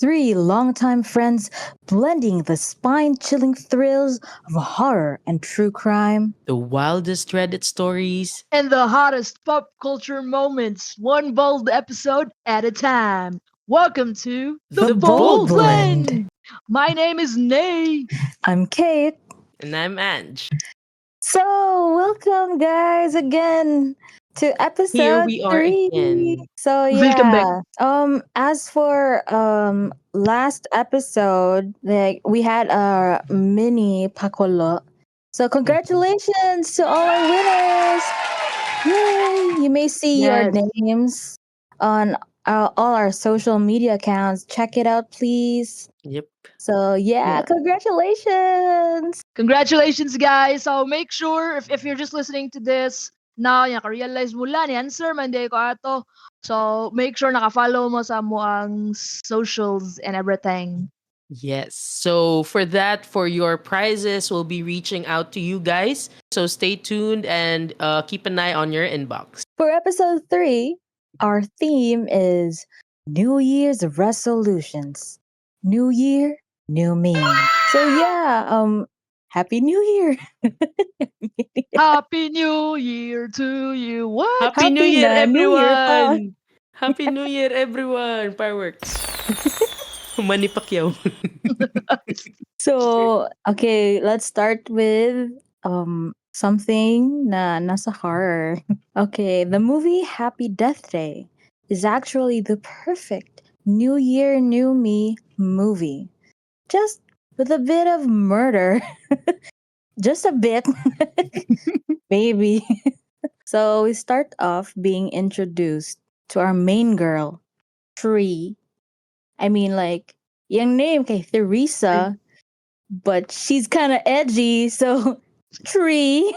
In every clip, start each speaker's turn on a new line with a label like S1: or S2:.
S1: three longtime friends blending the spine chilling thrills of horror and true crime.
S2: The wildest Reddit stories.
S3: And the hottest pop culture moments, one bold episode at a time. Welcome to
S1: The
S3: The
S1: Bold
S3: Bold
S1: Blend.
S3: Blend. My name is Nay.
S1: I'm Kate.
S2: And I'm Ange.
S1: So, welcome guys again to
S2: Here
S1: episode
S2: we are
S1: 3.
S2: again.
S1: So
S3: Welcome back.
S1: as for last episode, like we had a mini pakolo. So congratulations to all our winners. Yay! You may see your
S3: Yes.
S1: names on all our social media accounts. Check it out, please.
S2: Yep.
S1: So yeah,
S3: Yeah.
S1: congratulations.
S3: Congratulations, guys. So make sure, if you're just listening to this, now, yung ka-realize mo lang, answer, mandi ko ato. So make sure naka-follow mo sa mo ang socials and everything.
S2: Yes. So for your prizes, we'll be reaching out to you guys. So stay tuned and keep an eye on your inbox.
S1: For episode 3, our theme is New Year's resolutions. New year, new me. So yeah, Happy New Year.
S3: Happy New Year to you. What?
S2: Happy New
S1: Happy
S2: Year,
S1: na New Year pa.
S2: everyone! Happy New Year, everyone! Fireworks. Manny Pacquiao.
S1: So, okay, let's start with something na nasa horror. Okay, the movie Happy Death Day is actually the perfect New Year, New Me movie. Just with a bit of murder. Just a bit. Maybe. So we start off being introduced to our main girl, Tree. I mean, like, yung name kay Theresa, but she's kind of edgy, so Tree.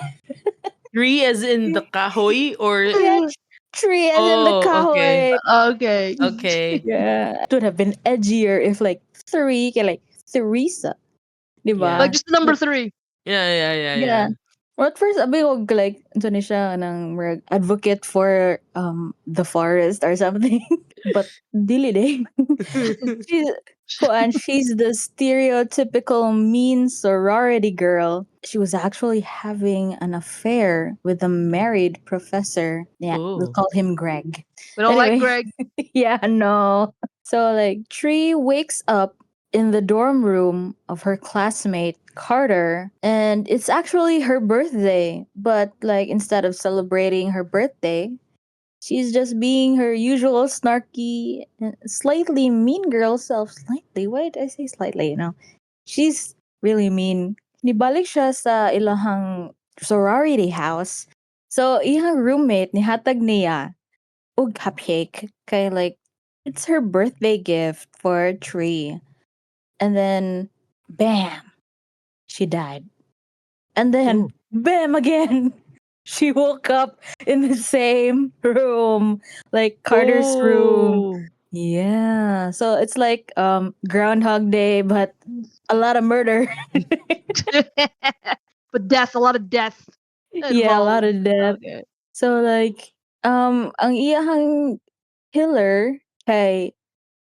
S2: 3 as in the kahoy or...
S1: Yeah, Tree as in the
S2: Oh, okay.
S1: kahoy.
S3: Okay.
S2: Okay.
S1: Yeah. It would have been edgier if, like, Three, kay, like, Theresa. Diba?
S3: Like just number 3.
S2: Yeah.
S1: Yeah. Well, at first, sabi ko, like, ito ni siya ng advocate for the forest or something. But, dili day. She's the stereotypical mean sorority girl. She was actually having an affair with a married professor. Yeah, we'll
S2: Oh.
S1: call him Greg.
S3: We don't like
S1: Anyway.
S3: Greg.
S1: Yeah, no. So, like, Tree wakes up in the dorm room of her classmate Carter, and it's actually her birthday. But, like, instead of celebrating her birthday, she's just being her usual snarky, slightly mean girl self. Slightly? Why did I say slightly? She's really mean. Nibalik siya sa ilahang sorority house. So, iyang roommate, nihatag niya og cupcake. Kay, like, it's her birthday gift for Tree. And then, bam, she died. And then, bam again. She woke up in the same room, like Carter's room.
S2: Oh.
S1: Yeah. So it's like Groundhog Day, but a lot of murder.
S3: But death, a lot of death.
S1: Yeah, a lot of death.
S3: Okay.
S1: So like ang iyahang killer kay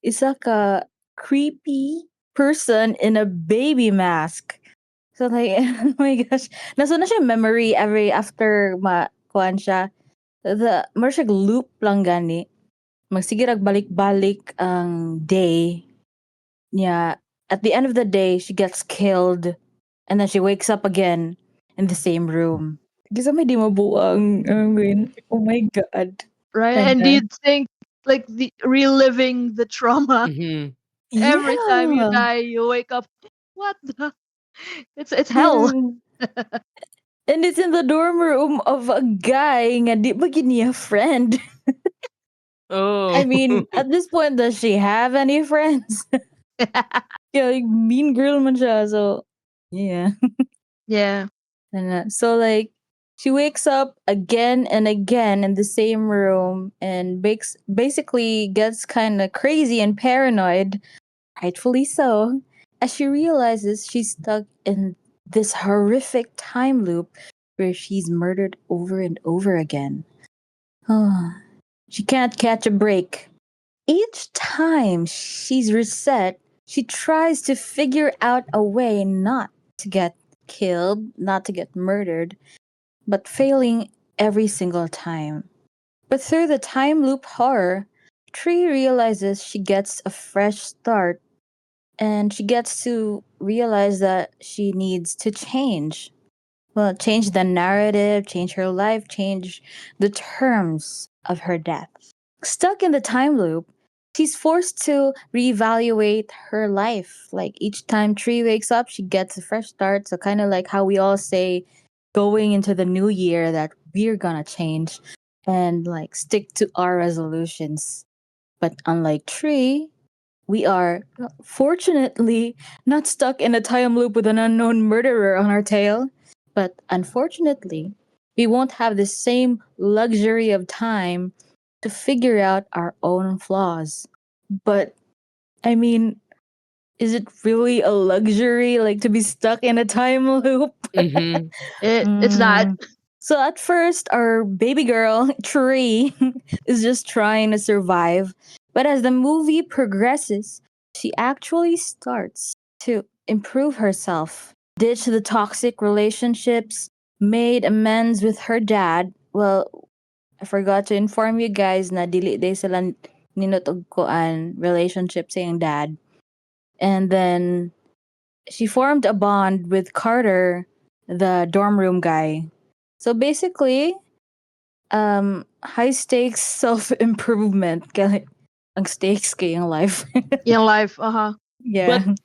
S1: isa ka creepy person in a baby mask. So like, oh my gosh. Nasa na siya memory every after kuan siya. More siya loop lang gani. Magsigirag balik-balik ang day niya. At the end of the day, she gets killed. And then she wakes up again in the same room. Kasi may di mabuang. Oh my God.
S3: Right?
S1: Thank
S3: And
S1: God.
S3: you'd think like the reliving the trauma
S2: Mhm.
S3: every time you
S1: Yeah.
S3: die, you wake up. What the? It's hell.
S1: Yeah. And it's in the dorm room of a guy nga di ba niya friend.
S2: Oh.
S1: I mean, at this point, does she have any friends? Yeah, like mean girl man siya. So, yeah.
S3: Yeah.
S1: And so, like, she wakes up again and again in the same room and basically gets kind of crazy and paranoid, rightfully so, as she realizes she's stuck in this horrific time loop where she's murdered over and over again. Oh, she can't catch a break. Each time she's reset, she tries to figure out a way not to get killed, not to get murdered, but failing every single time. But through the time loop horror, Tree realizes she gets a fresh start and she gets to realize that she needs to change. Well, change the narrative, change her life, change the terms of her death. Stuck in the time loop, she's forced to reevaluate her life. Like each time Tree wakes up, she gets a fresh start. So, kind of like how we all say going into the new year that we're gonna change and like stick to our resolutions. But unlike Tree, we are fortunately not stuck in a time loop with an unknown murderer on our tail. But unfortunately, we won't have the same luxury of time to figure out our own flaws. But I mean, is it really a luxury like to be stuck in a time loop?
S2: Mm-hmm.
S3: It's not.
S1: Mm. So at first, our baby girl, Tree, is just trying to survive. But as the movie progresses, she actually starts to improve herself, ditch the toxic relationships, made amends with her dad. Well, I forgot to inform you guys na dili day sila ninutugkoan relationship sa iyang dad. And then she formed a bond with Carter, the dorm room guy. So basically, high stakes self improvement. Kaya ang stakes kayong life.
S3: In life, uh-huh.
S1: Yeah.
S2: But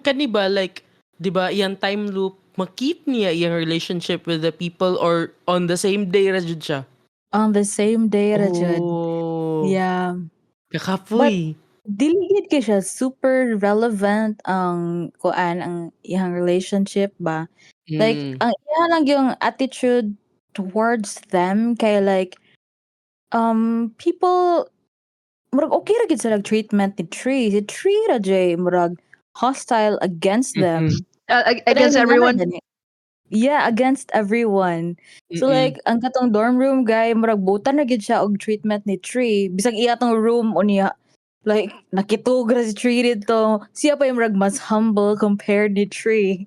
S2: kani ba like 'di ba yang time loop makip niya yung relationship with the people or on the same day ra jud siya?
S1: On the same day ra jud.
S2: Oh,
S1: Yeah. But
S2: kakapoy.
S1: dili gid kay siya super relevant ang kuan ang iyang relationship ba. Like
S2: Mm.
S1: ang iya lang yung attitude towards them kay like people murag okay ra gid sila treatment ni Tree. Si Tree ra jay murag hostile against
S2: Mhm.
S1: them. But I
S3: Against
S1: mean, ana
S3: everyone.
S1: gani. Yeah, against everyone. So
S2: Mm.
S1: like ang katong dorm room guy murag butan na gid siya og treatment ni Tree. Bisag iya tong room unya like nakitug ra si Tree dito. Siya pa yung murag mas humble compared ni Tree.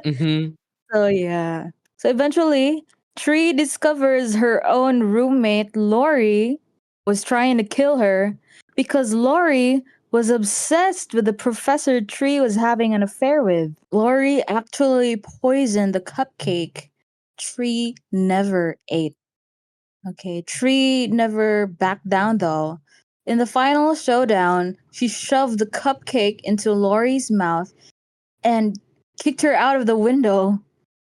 S2: Mhm.
S1: So yeah. So eventually, Tree discovers her own roommate, Lori, was trying to kill her because Lori was obsessed with the professor Tree was having an affair with. Lori actually poisoned the cupcake Tree never ate. Okay, Tree never backed down though. In the final showdown, she shoved the cupcake into Lori's mouth and kicked her out of the window.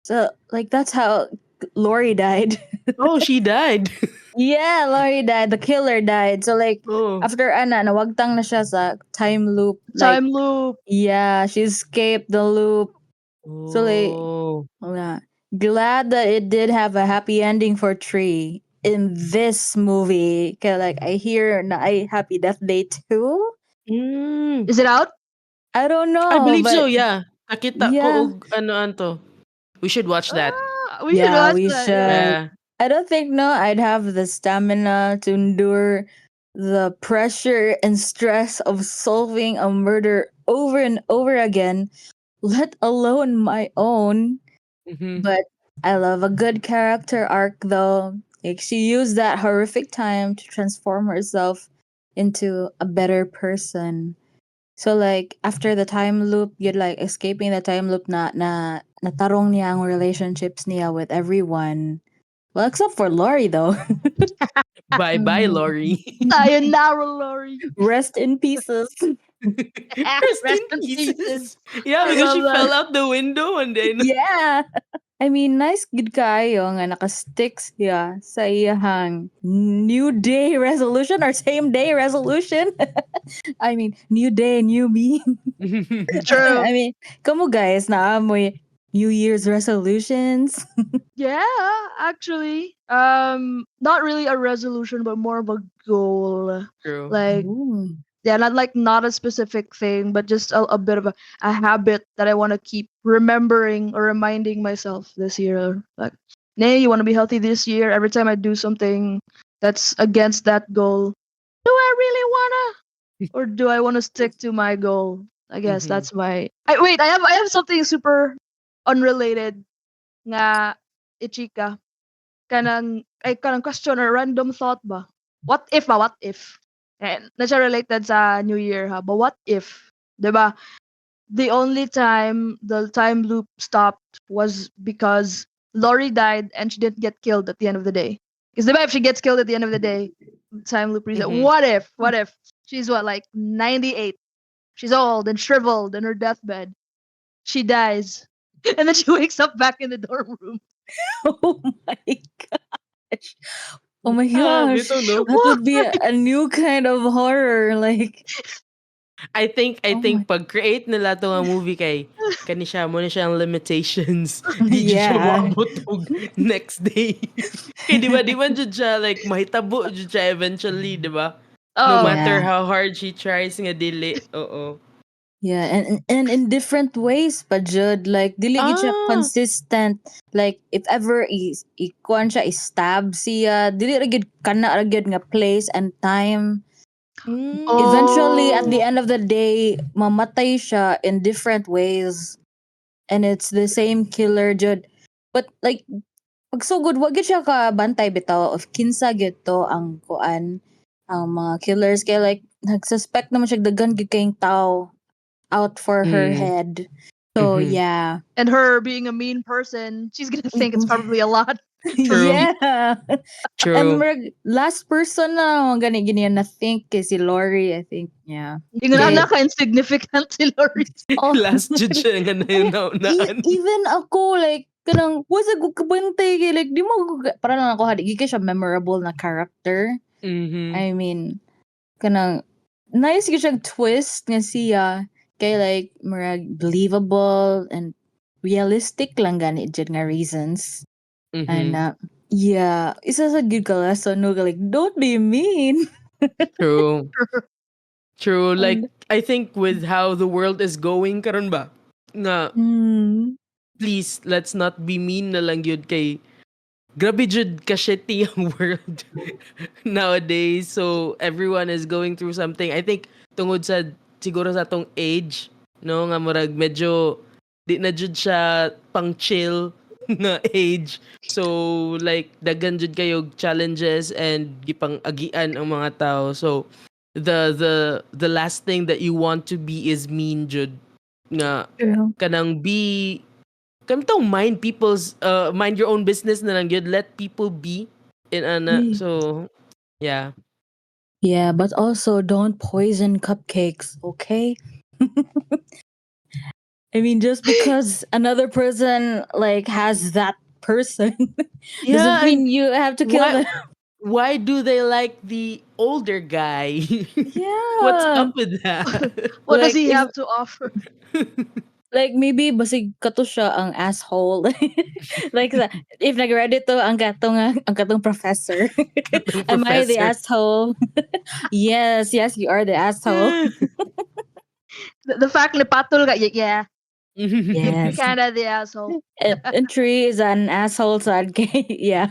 S1: So like that's how Lori died.
S2: Oh, she died.
S1: Yeah, Lori died. The killer died. So like
S2: Oh.
S1: after nawagtang na siya sa time loop. Like
S3: Time loop.
S1: yeah, she escaped the loop. So like
S2: Oh.
S1: yeah. Glad that it did have a happy ending for Tree in this movie. Kaya like I hear na ay Happy Death Day too.
S2: Mm.
S3: Is it out?
S1: I don't
S2: I
S1: know,
S2: believe so,
S1: but
S2: yeah. Nakita ko
S1: yeah.
S2: og ano anto. We should watch that.
S3: We should
S1: Yeah,
S3: watch
S1: we
S3: that. Yeah.
S1: should.
S2: Yeah.
S1: I don't think no, I'd have the stamina to endure the pressure and stress of solving a murder over and over again, let alone my own.
S2: Mhm.
S1: But I love a good character arc though. Like she used that horrific time to transform herself into a better person. So like after the time loop, you're like escaping the time loop na natarong niya ang relationships niya with everyone. Well, except for Lori though.
S2: Bye-bye,
S1: Mm.
S2: Lori.
S3: Sayonara, Lori.
S1: Rest in pieces.
S2: Rest in
S3: Rest in pieces.
S2: pieces. Yeah,
S3: I
S2: because
S3: love
S2: she
S3: that.
S2: fell out the window and then
S1: Yeah. I mean, nice gid kayo nga naka-stick siya sa iyahang new day resolution or same day resolution. I mean, new day, new me.
S3: True.
S1: I mean, kamo guys, naamoy New Year's resolutions.
S3: Yeah, actually. Not really a resolution, but more of a goal.
S2: True.
S3: Like
S1: Ooh.
S3: yeah, not a specific thing, but just a bit of a habit that I want to keep remembering or reminding myself this year. Like, Nay, you want to be healthy this year. Every time I do something that's against that goal, do I really wanna, or do I want to stick to my goal? I guess
S2: Mhm.
S3: that's my. Wait, I have something super unrelated nga ichika. Kanang question or random thought ba? What if ba? What if? Na siya related sa New Year ha. But what if, 'di ba? The only time the time loop stopped was because Lori died and she didn't get killed at the end of the day. Because if she gets killed at the end of the day, time loop reset.
S2: Mhm.
S3: What if? What if she's what, like 98? She's old and shriveled in her deathbed. She dies, and then she wakes up back in the dorm room.
S1: Oh my gosh. Oh my
S2: Ah,
S1: gosh.
S2: bitaw, no?
S1: That would be
S3: Why?
S1: a new kind of horror. Like,
S2: I
S1: oh my.
S2: think pag-create nila to nga movie kay kani siya mo na siyang limitations. Di jud siya
S1: Yeah.
S2: moabot og next day. Kay di ba jud siya like mahitabo jud siya eventually, di ba? No
S3: Oh,
S2: matter
S1: Yeah.
S2: how hard she tries nga dili. Oo.
S1: Yeah, and in different ways pa jud, like dili gid siya
S2: Ah.
S1: consistent. Like if ever kuan siya stab siya, dili ra gid kana ra gid nga place and time. Eventually at the
S3: oh,
S1: end of the day, mamatay siya in different ways, and it's the same killer jud. But like pag so good, wag gid siya ka bantay bitaw of kinsa gid to ang kuan, ang mga killers kay like nagsuspect naman siya daghan gid kayong tao out for her
S2: Mm.
S1: head. So
S2: Mhm.
S1: yeah.
S3: and her being a mean person, she's gonna think it's probably a lot.
S2: True.
S1: Yeah. And
S2: True.
S1: last person na gani gini na think is si Lori, I think. Yeah.
S3: Yung
S1: Kay
S3: naka-insignificant si Lori.
S1: oh
S2: Last jud siya nga na yun naunaan.
S1: even ako like kanang wasa ko kabantay kay like di mo para lang ako hadi kay siya memorable na character.
S2: Mhm.
S1: I mean kanang nice gyud siyang twist nga siya kay like murag believable and realistic lang gani jud nga reasons. And
S2: Mhm.
S1: yeah, isa sa good ka lesson no like don't be mean.
S2: True. True. Like
S1: And
S2: I think with how the world is going karon ba nga
S1: mm,
S2: please let's not be mean na lang yun kay grabe jud ka shitty ang world nowadays. So everyone is going through something. I think tungod sa siguro sa tong age no nga murag medyo di na jud siya pang chill nga age. So like daghan jud kayo challenges and gipang agian ang mga tao. So the last thing that you want to be is mean jud nga
S1: true.
S2: kanang be don't mind people's mind your own business na lang yun. Let people be in ana.
S1: Yeah.
S2: So yeah.
S1: Yeah, but also don't poison cupcakes, okay? I mean, just because another person like has that person doesn't
S2: Yeah,
S1: mean
S2: and
S1: you have to kill
S2: why
S1: them.
S2: why do they like the older guy? What's
S1: Yeah,
S2: up with that?
S3: What does
S1: like
S3: he
S1: if
S3: have to offer?
S1: like maybe basig kato siya ang asshole. Like if nag-ready to ang katong professor.
S2: Katong
S1: Am I the
S2: professor.
S1: asshole? Yes, yes, you are the asshole.
S3: The fact ni Patul ka, yeah, you
S1: Yes.
S3: kinda the asshole.
S1: And Tree is an asshole sad gay. Yeah.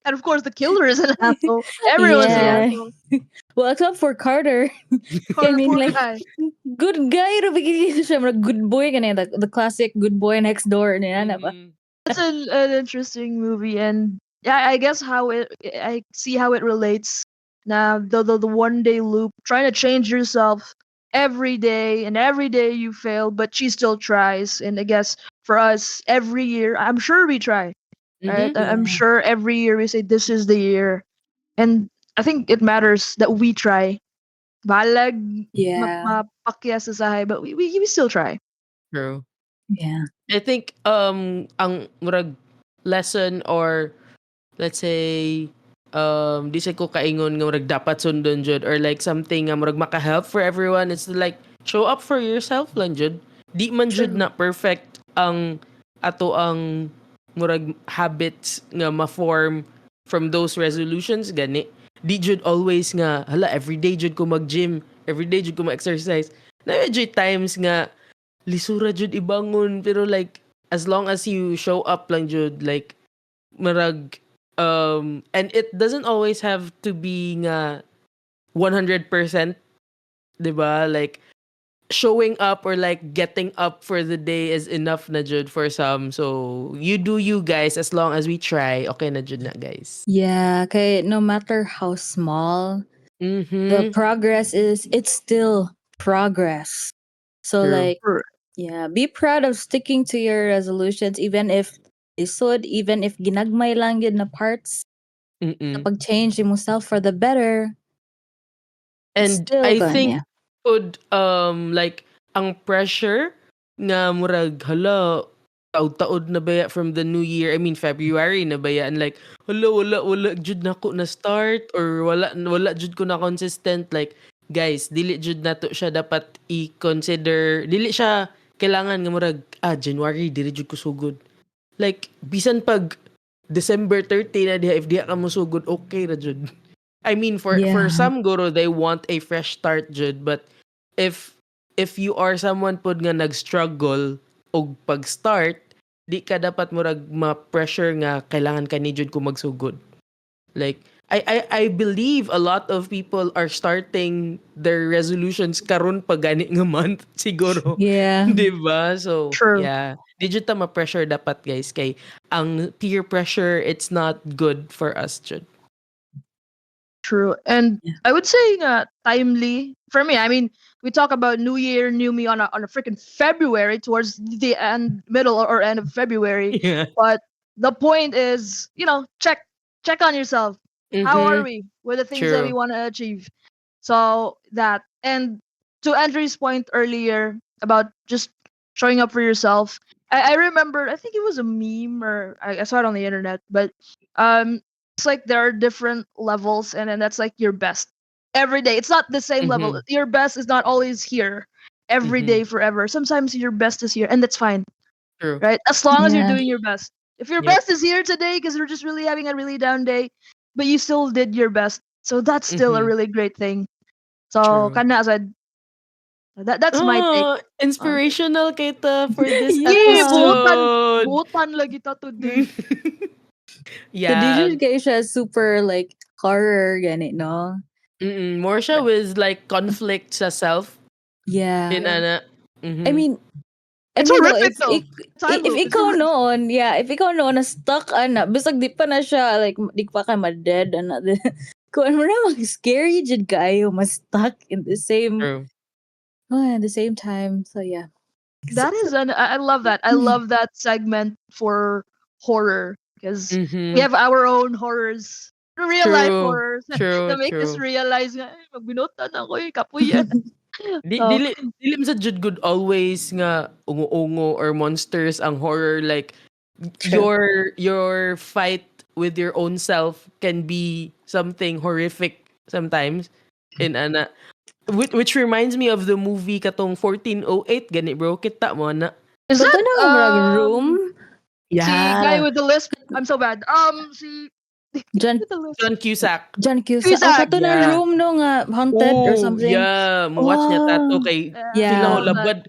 S3: And of course, the killer is an asshole. Everyone's the
S1: Yeah.
S3: asshole.
S1: Well, except for Carter. I
S3: Poor,
S1: mean,
S3: poor
S1: like,
S3: guy.
S1: good guy ra bigyan siya mga good boy ganyan, the classic good boy next door niya na ba?
S2: Mhm.
S3: It's an interesting movie, and yeah, I guess I see how it relates. Now, the 1 day loop, trying to change yourself every day, and every day you fail, but she still tries. And I guess for us, every year, I'm sure we try, right?
S2: Mhm.
S3: I'm
S1: Yeah.
S3: sure every year we say this is the year, and I think it matters that we try. Balag
S1: Yeah.
S3: mapakya sa sahay, but we still try.
S2: True.
S1: Yeah.
S2: I think ang murag lesson or let's say di say ko kaingon nga murag dapat sundon jud or like something nga murag maka-help for everyone, it's like show up for yourself lang jud. Di man jud
S3: True.
S2: na perfect ang ato ang murag habits nga ma-form from those resolutions gani. Di jud always nga hala everyday jud ko mag-gym, everyday jud ko ma-exercise. Na jud times nga lisura jud ibangon pero like as long as you show up lang jud like marag and it doesn't always have to be nga 100%, 'di ba? Like showing up or like getting up for the day is enough na jud for some. So you do you guys, as long as we try, okay na jud na guys.
S1: Yeah, okay, no matter how small the
S2: Mhm.
S1: progress is, it's still progress. So
S2: True.
S1: like, yeah, be proud of sticking to your resolutions even if isod, even if ginagmay lang yun na parts.
S2: Mm.
S1: Kapag change yourself for the better, it's
S2: And
S1: still
S2: I
S1: gone,
S2: think
S1: yeah.
S2: could like ang pressure nga murag hala taod-taod na baya from the new year. I mean February na baya, and like hala wala jud nako na start, or wala jud ko na consistent. Like guys, dili jud nato siya dapat i-consider, dili siya kailangan nga murag January dili jud ko sugod. Like bisan pag December 30 na diha, if diha ka mo sugod, okay ra jud. I mean, for
S1: Yeah.
S2: some guro, they want a fresh start, Jud. But if if you are someone pod nga nag-struggle og pag-start, di ka dapat murag ma-pressure nga kailangan ka ni Jud ko magsugod. Like I believe a lot of people are starting their resolutions karon pa gani nga month siguro.
S1: Yeah.
S2: 'Di ba? So,
S3: True.
S2: yeah. Di jud ta ma-pressure dapat guys, kay ang peer pressure, it's not good for us, Jud.
S3: True. And
S1: Yeah.
S3: I would say timely for me. I mean, we talk about New Year, New Me on a freaking February towards the middle or end of February.
S2: Yeah.
S3: But the point is, check on yourself. How are
S2: Mhm.
S3: we with the things that we
S2: True.
S3: want to achieve? So that, and to Andrew's point earlier about just showing up for yourself. I remember, I think it was a meme, or I saw it on the internet, but um it's like there are different levels, and then that's like your best every day. It's not the same level.
S2: Mhm.
S3: Your best is not always here every
S2: Mhm.
S3: day forever. Sometimes your best is here, and that's fine,
S2: True.
S3: right? As long as you're
S1: Yeah.
S3: doing your best. If your
S2: Yep.
S3: best is here today because you're just really having a really down day, but you still did your best, so that's still a
S2: Mhm.
S3: really great thing. So
S2: True.
S3: kana aside, that's my take
S2: Oh,
S3: on it.
S2: inspirational kita for this
S3: Yay,
S1: Yeah.
S2: episode.
S3: buutan lagi ta today.
S1: So
S2: Yeah.
S1: DJ kayo siya super like horror ganit, no?
S2: More siya with like conflict sa self
S1: Yeah.
S2: in
S3: Yeah.
S2: ana.
S1: I
S2: Mhm.
S1: mean, I
S3: It's
S1: mean though,
S3: horrific though.
S1: if
S3: It's
S1: ikaw noon, yeah, if ikaw noon na stuck ana, bisag di pa na siya like di pa ka ma-dead ana. Kung ano na scary jud kayo mas stuck in the same
S2: True.
S1: at the same time. So yeah.
S3: that is an I love that. I love that segment for horror because we
S2: Mhm.
S3: have our own horrors. Real life
S2: True.
S3: horrors
S2: True,
S3: that make us
S2: true.
S3: realize nga, "Ay, magbinutan ako kapuyan." So,
S2: Dili man sa jud good always nga ungo-ungo or monsters ang horror. Like
S1: True.
S2: your fight with your own self can be something horrific sometimes in ana, which reminds me of the movie katong 1408 gani bro, kita mo na.
S3: is
S1: But
S3: that
S1: ano nga murag room?
S3: si guy
S2: Yeah.
S3: with the lisp? I'm so bad. Si
S1: John
S3: with the lisp.
S2: John Cusack.
S1: John Cusack. Oh,
S3: Cusack.
S1: kato na
S2: Yeah.
S1: room no nga haunted or
S2: Oh,
S1: something.
S2: yeah. Mo-watch niya tato
S1: Oh.
S2: kay
S3: Yeah,
S2: feel
S3: I
S2: ako
S1: Yeah.
S3: love that.
S2: labad.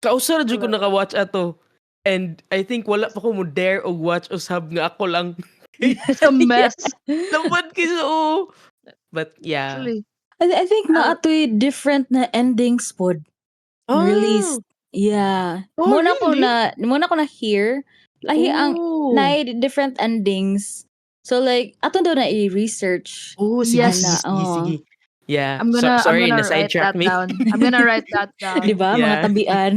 S2: Kausa ra
S3: I
S2: jud ko
S3: love it.
S2: naka-watch ato. And I think wala pa ko mo dare og watch usab nga ako lang.
S3: It's a mess.
S2: Labad kisa oh. But yeah.
S3: Actually,
S1: I think
S3: uh,
S1: naatoy different na endings pod released.
S2: Oh.
S1: Yeah.
S2: Oh, really?
S1: Muna ko na hear. Lahi ang
S2: Oh.
S1: na different endings. So like ato daw na i-research.
S2: Oh, sige, sige,
S1: Ana,
S3: yes.
S2: sige, sige. Yeah.
S3: I'm
S2: Sorry,
S3: gonna
S2: na
S3: write
S2: sidetrack
S3: that
S2: me.
S3: down. I'm gonna write that
S1: Di
S3: down.
S1: ba? Mga
S2: Yeah.
S1: tabian.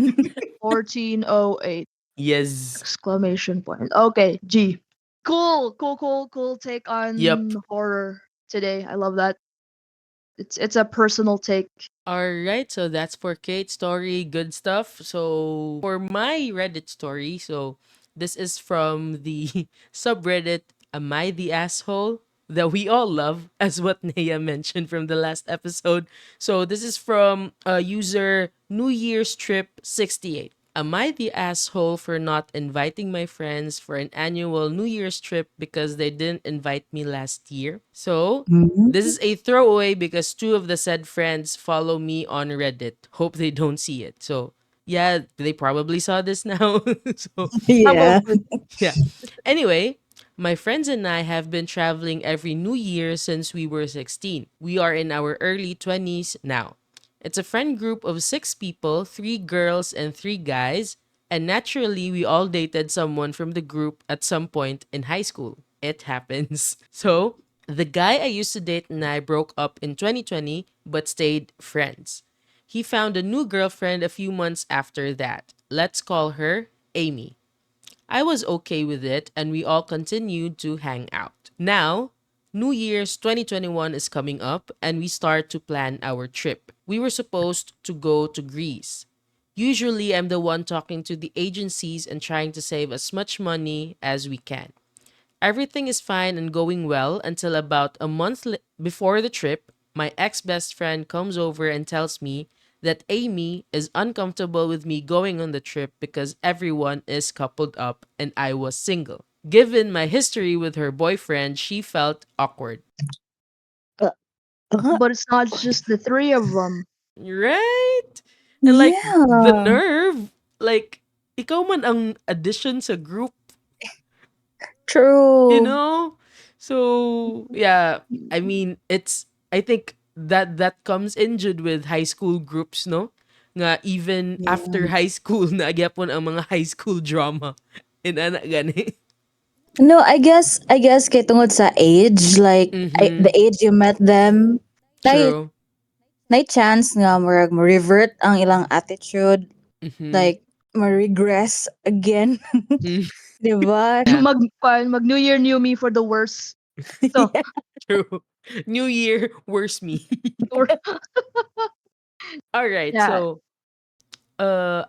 S3: 1408
S2: Yes.
S3: exclamation point. Okay, G. Cool take
S2: Yep.
S3: on horror today. I love that. It's a personal take.
S2: All right, so that's for Kate's story, good stuff. So for my Reddit story, so this is from the subreddit Am I the Asshole? That we all love, as what Nea mentioned from the last episode. So this is from user New Year's Trip 68. Am I the asshole for not inviting my friends for an annual New Year's trip because they didn't invite me last year? So this is a throwaway because two of the said friends follow me on Reddit. Hope they don't see it. So, yeah, they probably saw this now. So,
S1: Yeah.
S3: Probably.
S2: yeah. Anyway, My friends and I have been traveling every New Year since we were 16. We are in our early 20s now. It's a friend group of 6 people, 3 girls and 3 guys, and naturally, we all dated someone from the group at some point in high school. It happens. So, the guy I used to date and I broke up in 2020 but stayed friends. He found a new girlfriend a few months after that. Let's call her Amy. I was okay with it and we all continued to hang out. Now, New Year's 2021 is coming up and we start to plan our trip. We were supposed to go to Greece. Usually, I'm the one talking to the agencies and trying to save as much money as we can. Everything is fine and going well until about a month before the trip, my ex best friend comes over and tells me that Amy is uncomfortable with me going on the trip because everyone is coupled up and I was single. Given my history with her boyfriend, she felt awkward.
S1: Uh, uh,
S3: But it's not just the three of them.
S2: Right? And like the
S1: yeah.
S2: nerve, like ikaw man ang addition sa group, you
S1: True.
S2: know? So, yeah, I mean, I think that comes injured with high school groups, no? Nga even
S1: Yeah.
S2: after high school, nagyapon ang mga high school drama. Inana gani.
S1: No, I guess kay tungod sa age, like
S2: Mm-hmm.
S1: the age you met them, na
S2: True.
S1: na chance nga murag mo revert ang ilang attitude,
S2: Mm-hmm.
S1: like ma-regress again,
S2: Mm.
S1: 'di ba?
S2: Yeah,
S3: Mag New Year, New Me for the worse. So,
S1: Yeah.
S2: true. New Year, worse me.
S3: or,
S2: All right,
S3: yeah.
S2: so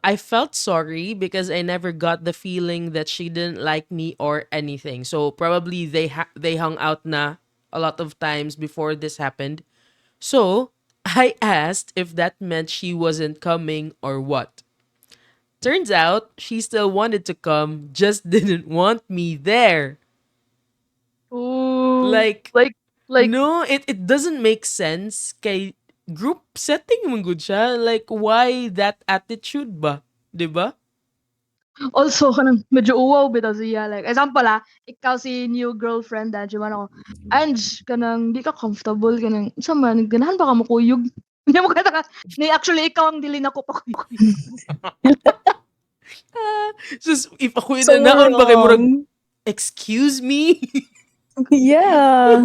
S2: I felt sorry because I never got the feeling that she didn't like me or anything. So probably they hung out na a lot of times before this happened. So I asked if that meant she wasn't coming or what. Turns out she still wanted to come, just didn't want me there.
S3: Ooh,
S2: Like
S3: like
S2: no, it doesn't make sense kay group setting man gud siya. Like why that attitude ba? 'Di ba?
S3: also kanang medyo uwaw bitaw siya. Like example ikaw si new girlfriend di man ako. Ange kanang di ka comfortable kanang unsa man ganahan ba ka mo kuyog? Hindi mo kata ka ni actually ikaw ang dili na ko pa kuyog.
S2: Sus, if ako
S1: So
S2: yung naon ba kay murag,
S1: wrong.
S2: excuse me?
S1: Yeah.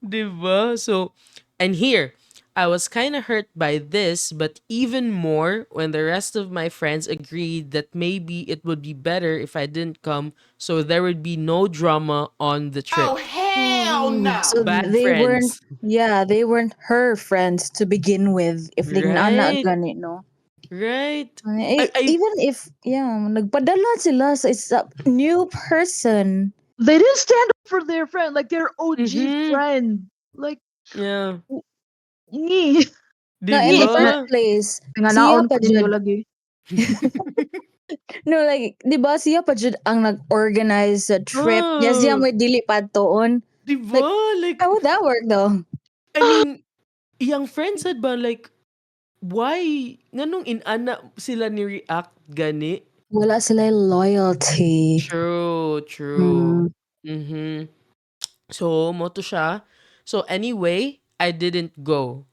S2: Diba? So, and here, I was kind of hurt by this, but even more when the rest of my friends agreed that maybe it would be better if I didn't come so there would be no drama on the trip.
S3: Ooh.
S1: So
S2: Bad
S1: they weren't,
S2: friends.
S1: yeah, they weren't her friends to begin with if lignana
S2: Right?
S1: gani, no?
S2: Right? I
S1: Even if, yeah, nagpadala sila sa isa, new person.
S3: They didn't stand up for their friend, like their OG
S2: mm-hmm.
S3: friend. Like
S2: Yeah.
S3: ni
S1: No, in the first
S2: Diba?
S1: place,
S3: nga
S1: siya
S3: naon
S1: pa
S3: ko din
S1: jud,
S3: yung lagi.
S1: no, like, di ba siya pa jud ang nag-organize sa trip. Niya siya
S2: Ah,
S1: mo dili padtoon.
S2: diba?
S1: Like,
S2: Like,
S1: how would that work though?
S2: I mean, iyang friends said ba like, why nganong inana sila ni react gani?
S1: Wala sila loyalty.
S2: True, true.
S1: Mm,
S2: Mhm. So, mo to siya. So anyway, I didn't go.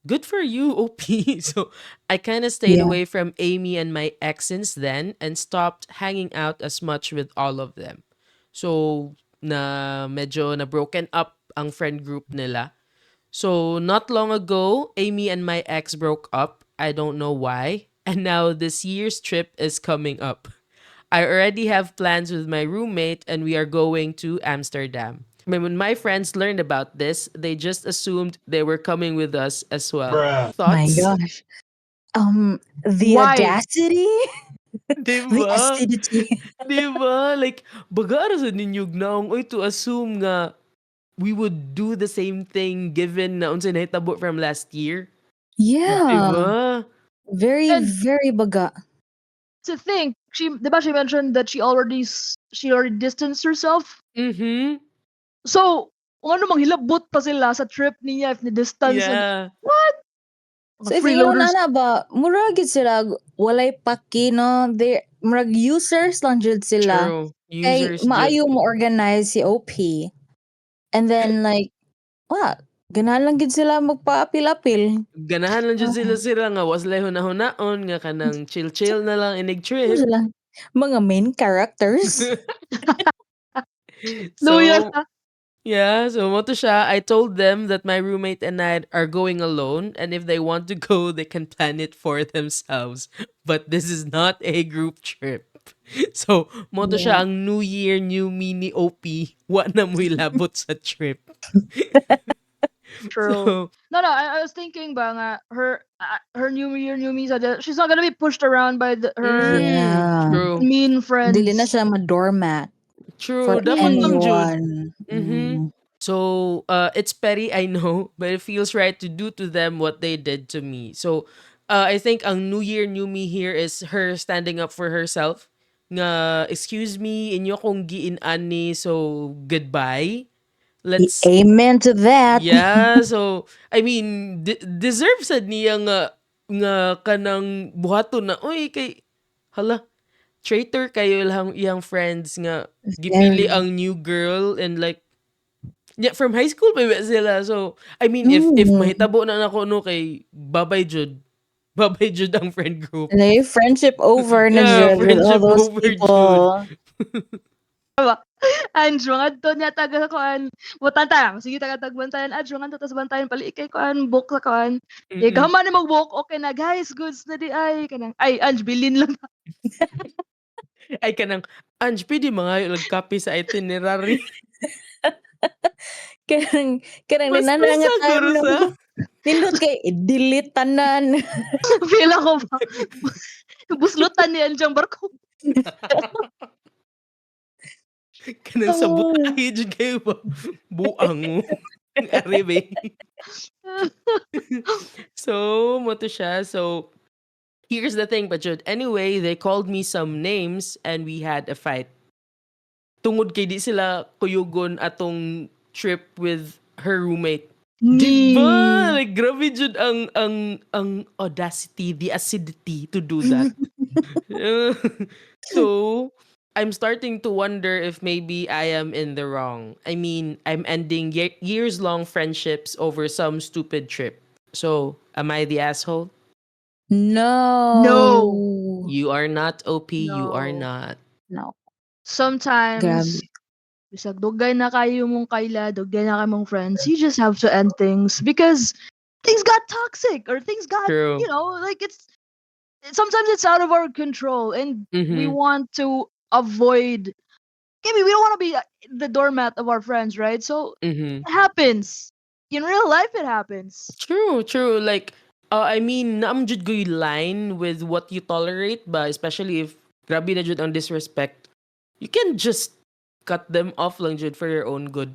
S2: Good for you, OP. So I kind of stayed
S1: yeah.
S2: away from Amy and my ex since then and stopped hanging out as much with all of them. So na medyo na broken up ang friend group nila. So, not long ago, Amy and my ex broke up. I don't know why. And now this year's trip is coming up. I already have plans with my roommate and we are going to Amsterdam. When my friends learned about this, they just assumed they were coming with us as well.
S1: My
S2: Thoughts?
S1: gosh. The
S3: Why?
S1: audacity, the
S2: Diba?
S1: acidity.
S2: Diba? Like, baga ra sa ninyog naong oy to assume nga we would do the same thing given na unsay nahitabo from last year.
S1: Yeah.
S2: Diba?
S1: Very,
S3: And
S1: very baga.
S3: to think, diba she mentioned that she already distanced herself.
S2: Mhm.
S3: So, kung ano manghilabot pa sila sa trip niya if ni-distance and
S2: Yeah.
S3: what?
S1: So
S3: Mga
S1: if you
S3: freeloaders.
S1: na ba, murag gid sila walay paki, no? They murag users lang jud sila.
S2: True.
S1: Kay
S2: Users jud.
S1: maayo mo organize si OP. And then like, ganahan lang gid sila magpaapil-apil.
S2: Ganahan lang jud
S1: Ah,
S2: sila nga was lay hunahunaon nga kanang chill-chill na lang inig
S1: ano
S2: trip.
S1: sila, mga main characters.
S3: Luya
S2: So,
S3: na.
S2: yeah, so mo to siya. I told them that my roommate and I are going alone, and if they want to go, they can plan it for themselves. But this is not a group trip. So, mo to
S1: Yeah.
S2: siya ang New Year, New Me ni OP. Wa na mo'y labot sa trip.
S3: True.
S2: So,
S3: No, I was thinking ba nga her new year, new me, she's not gonna be pushed around by her
S1: Yeah.
S2: true.
S3: mean
S1: Dili na
S3: friends.
S1: siya ma-doormat
S2: True.
S1: for
S2: Dapat lang jud.
S1: anyone.
S2: Mm-hmm. So, it's petty, I know, but it feels right to do to them what they did to me. So, I think ang New Year, New Me here is her standing up for herself. Nga, excuse me, inyo kong giin-an ni, so goodbye. Let's,
S1: Amen to that.
S2: yeah, so, I mean, deserve sad niya nga kanang buhato na, uy, kay, hala, traitor kayo lang iyang friends nga, gipili
S1: Very.
S2: ang new girl and like, yeah, from high school pa ba sila. So, I mean, if
S1: Mm.
S2: mahitabo na nako no kay babay jud. Babay jud ang friend group.
S1: Like, friendship over na
S2: Yeah,
S1: jud with all
S2: friendship
S1: those
S2: over jud.
S1: people.
S3: Anjo nga to niya taga kuan butanta sige taga tagbantayan adjo nga to tas bantayan pali ikay kuan book sa kuan
S2: Mm-mm.
S3: gaman ni mag book okay na guys goods na di ay kanang ay Anj bilin lang
S2: Ay kanang Ange, pwede mga nagcopy sa itinerary.
S1: Kanang
S2: Mas
S1: dinana nga time
S2: guro
S1: no.
S2: sa
S1: Nindot kay delete tanan.
S3: feel ako ba buslutan ni Anjang barko
S2: kanang sa butahe jud kayo ba. Buang mo. Ari ba? So, mo to siya. So, here's the thing, but Jude. Anyway, they called me some names and we had a fight. Tungod kay di sila kuyugon atong trip with her roommate. Diba?
S3: ni
S2: Like, grabe jud ang audacity, the acidity to do that. So, I'm starting to wonder if maybe I am in the wrong. I mean, I'm ending years-long friendships over some stupid trip. So, am I the asshole?
S3: no
S1: No.
S2: You are not OP, you are
S3: no
S2: not.
S1: No.
S3: sometimes
S1: Grabe.
S3: bisag dugay na kayo mong kaila dugay na kayo mong friends you just have to end things because things got toxic or things got
S2: True.
S3: like sometimes it's out of our control and we
S2: Mm-hmm.
S3: want to avoid I mean, we don't want to be the doormat of our friends, right? So
S2: Mm-hmm.
S3: it happens. In real life, it happens.
S2: True, true. Like, I mean, naam jud ko'y line with what you tolerate ba, especially if grabe na jud ang disrespect. You can just cut them off lang jud for your own good.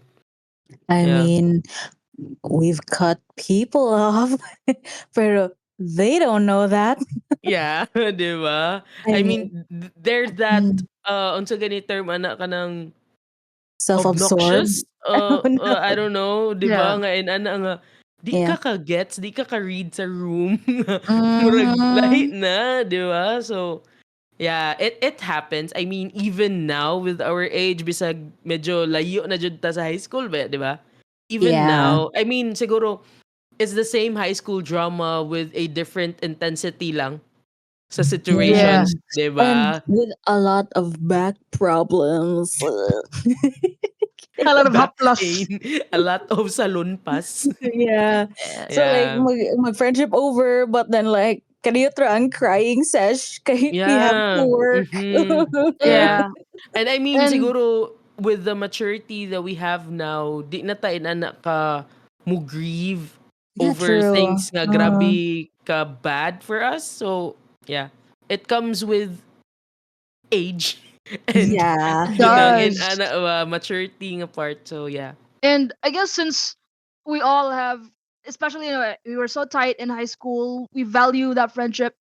S1: I
S2: Yeah.
S1: mean, we've cut people off, pero they don't know that.
S2: Yeah, 'di ba?
S1: I
S2: I
S1: mean,
S2: mean, there's that
S1: mm,
S2: unsa gani term ana kanang
S1: self-absorbed.
S2: obnoxious.
S1: I don't
S2: I
S1: know.
S2: don't know, 'di ba?
S3: Yeah.
S2: Nga ana nga di
S1: Yeah.
S2: ka ka-gets, di ka ka-read sa room. Murag lahi
S1: Mhm.
S2: na, 'di ba? So, yeah, it happens. I mean, even now with our age, bisag medyo layo na jud ta sa high school ba, 'di ba? Even
S1: Yeah.
S2: now, I mean, siguro it's the same high school drama with a different intensity lang sa
S3: Yeah.
S2: situations, 'di
S1: And
S2: ba?
S1: with a lot of back problems.
S3: A lot of
S2: Back
S3: haplas.
S2: pain, a lot of salon pass.
S1: Yeah. So like
S2: Yeah.
S1: mag-friendship over, but then like kaniyot ra ang crying sesh kay we have to
S2: Yeah.
S1: work.
S2: Mhm. Yeah.
S3: Yeah.
S2: And I mean,
S3: And
S2: siguro with the maturity that we have now, di na tayo na ka mo grieve
S1: Yeah,
S2: over
S1: true.
S2: things nga grabe ka bad for us. So, yeah. It comes with age and
S1: Yeah.
S3: it
S2: kinangin
S3: does.
S2: ana maturity nga part. So, yeah.
S3: And I guess since we all have, especially we were so tight in high school, we value that friendship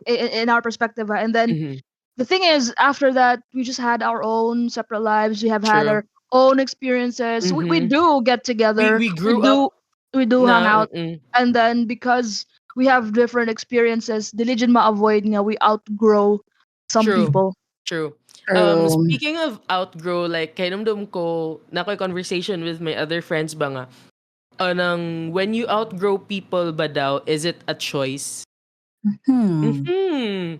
S3: in our perspective. And then
S2: Mhm.
S3: the thing is, after that, we just had our own separate lives. We have had
S2: True.
S3: our own experiences. We
S2: Mhm.
S3: do get together.
S2: We grew up
S3: We do hang
S2: na
S3: out, and then because we have different experiences, diligent ma-avoid nga we outgrow some
S2: true.
S3: people.
S2: True.
S1: True.
S2: Speaking of outgrow, like kainomdom ko na ko'y conversation with my other friends ba nga, when you outgrow people ba daw, is it a choice?
S1: Hmm.
S2: Mhm.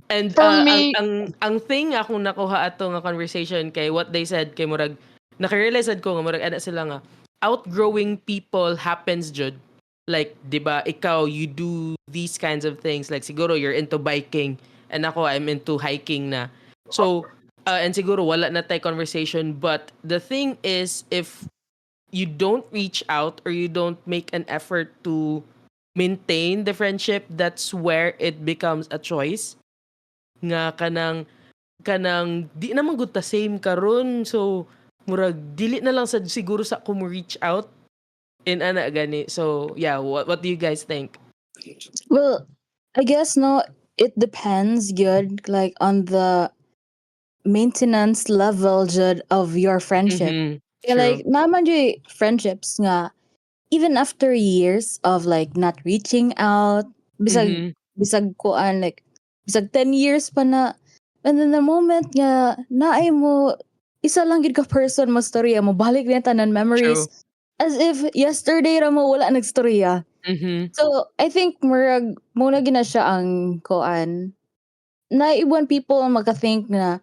S2: And
S3: For
S2: ang
S3: me,
S2: ang ang thing akong nakuha ato nga conversation kay what they said kay murag naka-realize ko nga murag ana sila nga outgrowing people happens jud. Like 'di ba ikaw you do these kinds of things like siguro you're into biking and ako I'm into hiking na. So and siguro wala na tay conversation but the thing is if you don't reach out or you don't make an effort to maintain the friendship, that's where it becomes a choice nga kanang di naman gud ta same karon so murag dili na lang sad siguro sa ko mo reach out in ana gani. So yeah, what do you guys think?
S1: Well, I guess no, it depends good like on the maintenance level jud of your friendship.
S2: Mhm.
S1: Yeah,
S2: True.
S1: like naman jud friendships nga even after years of like not reaching out, bisag
S2: Mhm.
S1: bisag kuan like bisag 10 years pa na, and then the moment nga naay mo isa lang gid ka person mo storya mo balik na tanan
S2: True.
S1: memories as if yesterday ra mo wala nagstorya.
S2: Mhm.
S1: So I think murag muna gina siya ang kuan na ibang people ang magka-think na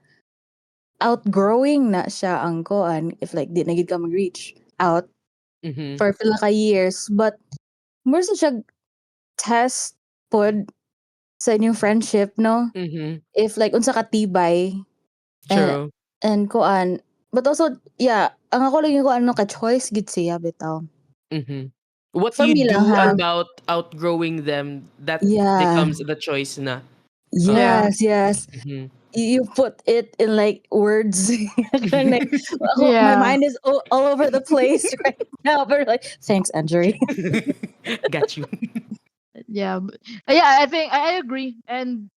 S1: outgrowing na siya ang kuan if like di na gid ka mag-reach out
S2: Mhm.
S1: for pila ka years, but more sa siya test pod sa inyong friendship no,
S2: Mhm.
S1: if like unsa ka tibay and
S2: True.
S1: kuan, but also yeah ang ako lang yung kuan no ka choice gid siya bitaw
S2: Mhm. What
S1: for
S2: you
S1: me lang
S2: do
S1: ha.
S2: about outgrowing them, that
S1: Yeah,
S2: becomes the choice na.
S3: yeah,
S2: Okay.
S1: yes, yes,
S2: Mhm.
S1: you put it in like words. Like, my
S3: yeah,
S1: mind is all over the place right now, but like thanks Andrew.
S2: Got you.
S3: yeah, yeah. I think I agree, and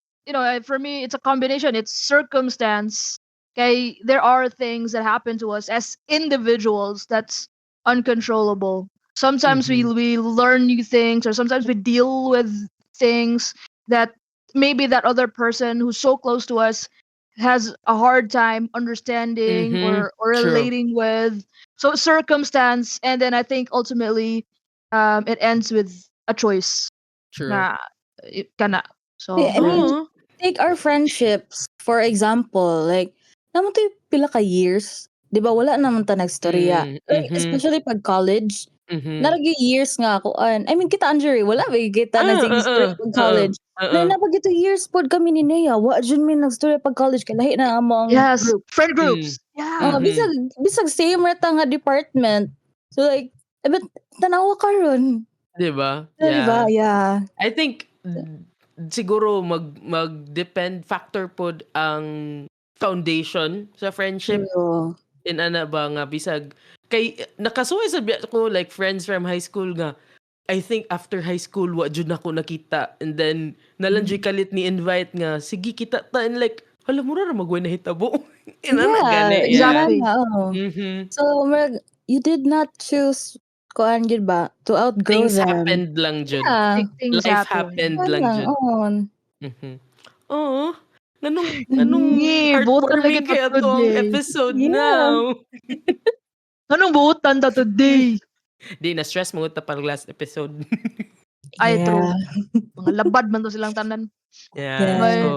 S3: for me, it's a combination. It's circumstance. Okay, there are things that happen to us as individuals that's uncontrollable. Sometimes we
S2: Mhm.
S3: we learn new things, or sometimes we deal with things that maybe that other person who's so close to us has a hard time understanding
S2: Mhm.
S3: or
S2: True.
S3: relating with. So circumstance, and then I think ultimately, it ends with a choice
S2: True.
S3: na kana.
S1: Yeah,
S3: So
S1: I mean,
S3: yeah.
S2: Oh.
S1: take our friendships for example, like naman tayo pila ka years, 'di ba wala naman ta nagstorya. Like
S2: Mhm.
S1: especially pag college,
S2: Mhm.
S1: naragi years nga ako I mean kita Anjuri, wala ba kita
S2: Ah,
S1: nagsigistorya pag
S2: oo.
S1: college. Na
S2: Oo.
S1: napag ito years pod kami ni Nea, wa jud mi nagstorya pag college kay lahi na amo ang
S3: Yes,
S1: group.
S3: friend
S2: Hmm.
S3: groups. Yeah.
S2: Mhm.
S1: Bisag same ra ta nga department. So like, but tanawa karon.
S2: 'Di ba?
S1: 'Di ba?
S2: Yeah.
S1: Yeah.
S2: I think siguro mag-depend factor pod ang foundation sa friendship
S1: True.
S2: in ana ba nga bisag kay nakasuway sa ko like friends from high school nga I think after high school wa jud nako nakita and then nalang jud kalit ni invite nga sige kita ta and like hala mura ra magway nahitabo in ana
S1: Yeah,
S2: gani yeah.
S3: Exactly.
S1: inana, oo.
S2: Mhm.
S1: So, you did not choose kuan gyud ba, to outgrow
S2: Things
S1: them.
S2: happened lang jud.
S1: Yeah,
S3: Things
S2: Life
S3: happen.
S2: happened
S1: kuan
S2: lang
S1: lang,
S2: jud.
S1: oo.
S2: Mhm. Oo. Nganong
S3: Ni buotan lagi
S2: heartwarming
S3: ta
S2: kaya 'to ang
S3: today.
S2: episode
S1: Yeah.
S2: now.
S3: Anong buotan ta today?
S2: 'Di na-stress mo ta pang last episode.
S3: Ay, true.
S1: Yeah,
S3: Mga labad man to silang tanan.
S2: Yeah,
S1: yeah,
S3: But
S2: so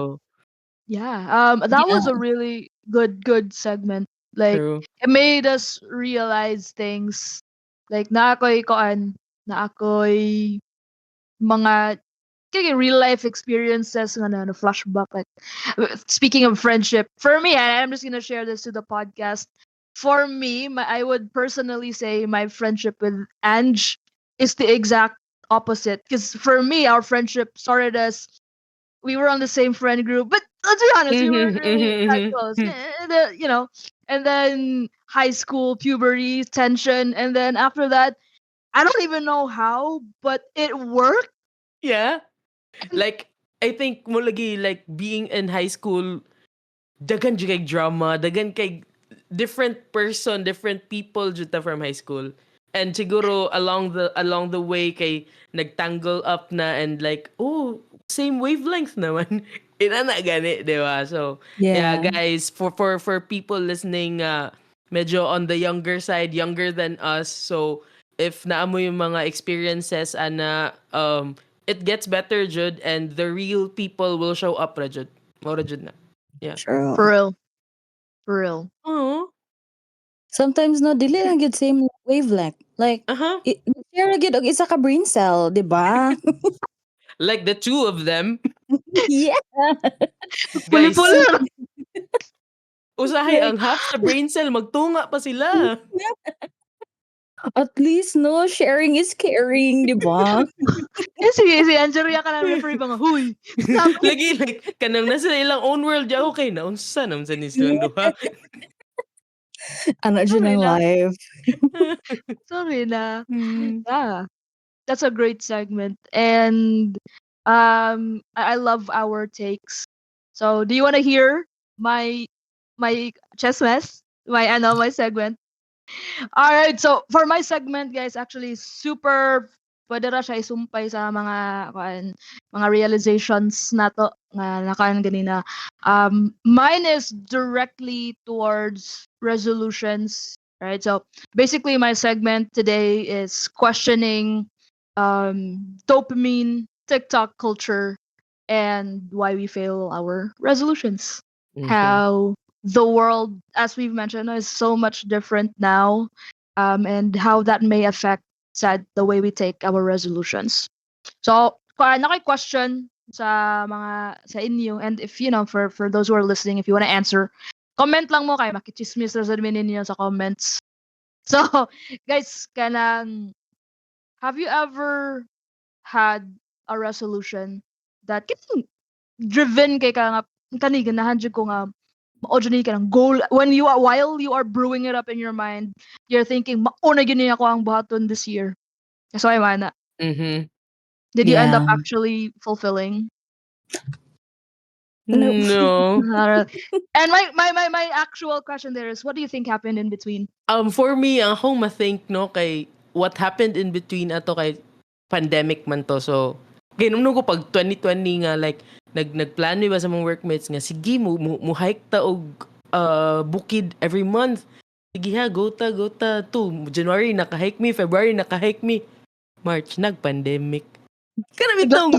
S3: yeah, that
S1: yeah,
S3: was a really good segment. Like
S2: true.
S3: it made us realize things. Like na ako'y mga real life experiences nga na flashback like speaking of friendship for me and I'm just gonna share this to the podcast for me I would personally say my friendship with Ange is the exact opposite because for me our friendship started as we were on the same friend group but let's be honest we weren't
S2: Mhm,
S3: really that
S2: mhm,
S3: close
S2: mhm.
S3: and then high school puberty tension and then after that I don't even know how but it worked.
S2: Yeah. Like I think mo lagi like being in high school daghan jud kay drama, daghan kay different person, different people jud ta from high school. And siguro along the way kay nagtangle up na and like oh same wavelength naman. Inana gani, di ba? So, yeah,
S1: Yeah.
S2: guys, for people listening, medyo on the younger side, younger than us. So, if naamo yung mga experiences, it gets better, Jud, and the real people will show up, ra, Jud. Mao ra, Jud na. Yeah.
S1: True.
S3: For real. For real.
S2: Oh.
S1: Sometimes no dili lang gyud same wavelength. Like
S2: Uh-huh.
S1: share ra gyud og isa ka brain cell, di ba?
S2: Like the two of them.
S1: Yeah.
S2: Guys,
S3: Puli-puli.
S2: usahay ang half sa brain cell, magtunga pa sila.
S1: At least no sharing is caring, di ba?
S3: Si Angeria ka lang referee ba nga, huy, stop.
S2: Lagi, like, kanang nasa ilang own world, ya, okay, naunsa naman sa silang duha.
S1: Ano dyan
S3: Sorry
S1: ang
S3: na.
S1: live.
S3: Sorry na.
S2: Hmm.
S3: Yeah. That's a great segment. And I love our takes. So do you want to hear my chess mess? My segment. All right. So for my segment, guys, actually super pwede ra siya isumpay sa mga realizations nato nga nakaan ganina. Mine is directly towards resolutions, right? So basically my segment today is questioning dopamine, TikTok culture, and why we fail our resolutions.
S2: Mhm.
S3: How the world, as we've mentioned, is so much different now, and how that may affect the way we take our resolutions. So, question sa inyo, and if for those who are listening, if you want to answer, comment lang mo kay makichismis ra sa ninyo sa comments. So, guys, have you ever had a resolution that driven kay ka nga kani ganahan jud ko nga mao jud ni ka ng goal while you are brewing it up in your mind, you're thinking mao na gyud ni ako ang buhaton this year. So I mana.
S2: Mhm.
S3: Did you end up
S1: Yeah.
S3: actually fulfilling?
S1: No.
S2: No.
S3: And my actual question there is, what do you think happened in between?
S2: For me, ang akong ma-think, no, kay what happened in between ato kay pandemic man to. So, ginom ko pag 2020 nga, like, nagplano ba sa mga workmates nga, sige, mo hike ta og bukid every month. Sige ha, go ta. January, naka-hike me. February, naka-hike me. March, nag-pandemic. Kanang itong,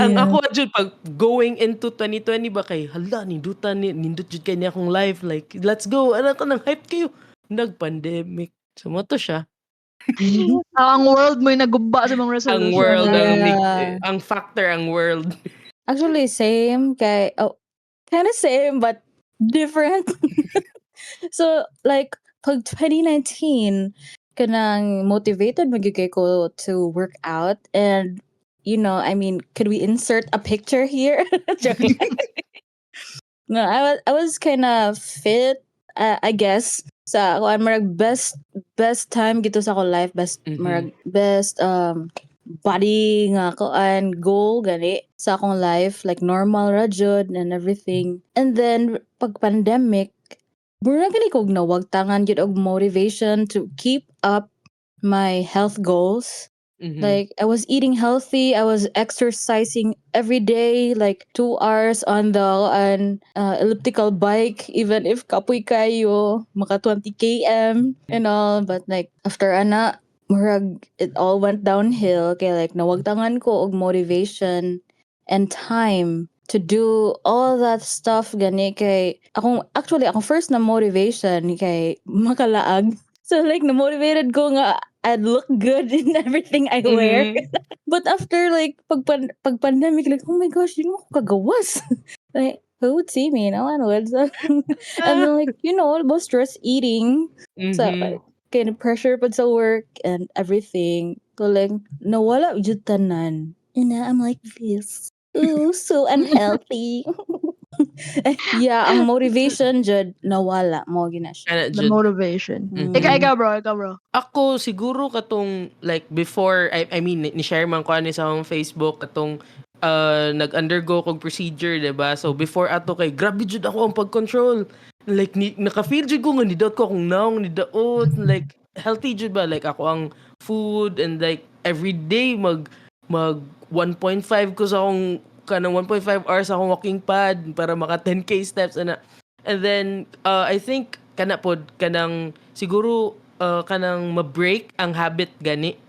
S2: ang
S1: Yeah.
S2: ako adjud pag going into 2020 ba kay, hala, nindot jud kay niya akong life. Like, let's go. Ano ko, nang hype kayo. Nag-pandemic. So, mo to siya.
S3: Ang world mo'y naguba sa mga
S2: Ang
S3: resolution.
S2: world,
S1: Yeah.
S2: ang factor, ang world.
S1: Actually, same. Kind of same, but different. So, like, pag 2019, kanang motivated magyugay ko to work out. And, I mean, could we insert a picture here? Joke lang. No, I was kind of fit, I guess. Sa ako, marag best time gito sa ako life, marag best body nga ako and goal gani sa akong life, like normal ra jud and everything. And then pag pandemic, mura gani kog nawag tangan gyud og motivation to keep up my health goals.
S2: Mhm.
S1: Like I was eating healthy, I was exercising every day, like 2 hours on the elliptical bike, even if kapoy kayo, maka 20 km and all. But like after ana, murag it all went downhill. Kaya like nawagtangan ko og motivation and time to do all that stuff gani kay akong first na motivation kay makalaag. So like na-motivated ko nga I'd look good in everything I wear.
S2: Mhm.
S1: But after like pag pandemic, like oh my gosh, yun mo ko kagawas. Like who would see me? No one would. So, and then like about stress eating. So
S2: Mhm.
S1: like kind of pressure pa sa work and everything. So like nawala jud tanan. And now I'm like this. Ooh, so unhealthy. Yeah, ang motivation jud nawala mo gina siya.
S2: Kana
S3: The
S2: jud.
S3: motivation.
S1: Mm.
S3: Ikaw bro.
S2: Ako siguro katong like before I mean ni share man ko ani sa akong Facebook katong nag-undergo kog procedure, diba? So before ato kay grabe jud ako ang pag-control. Like naka-feel jud ko nga ni ko akong naong ni daot, like healthy jud ba, like ako ang food and like every day mag 1.5 ko sa akong kanang 1.5 hours akong walking pad para maka 10k steps ana. And then I think kana pod kanang siguro kanang ma-break ang habit gani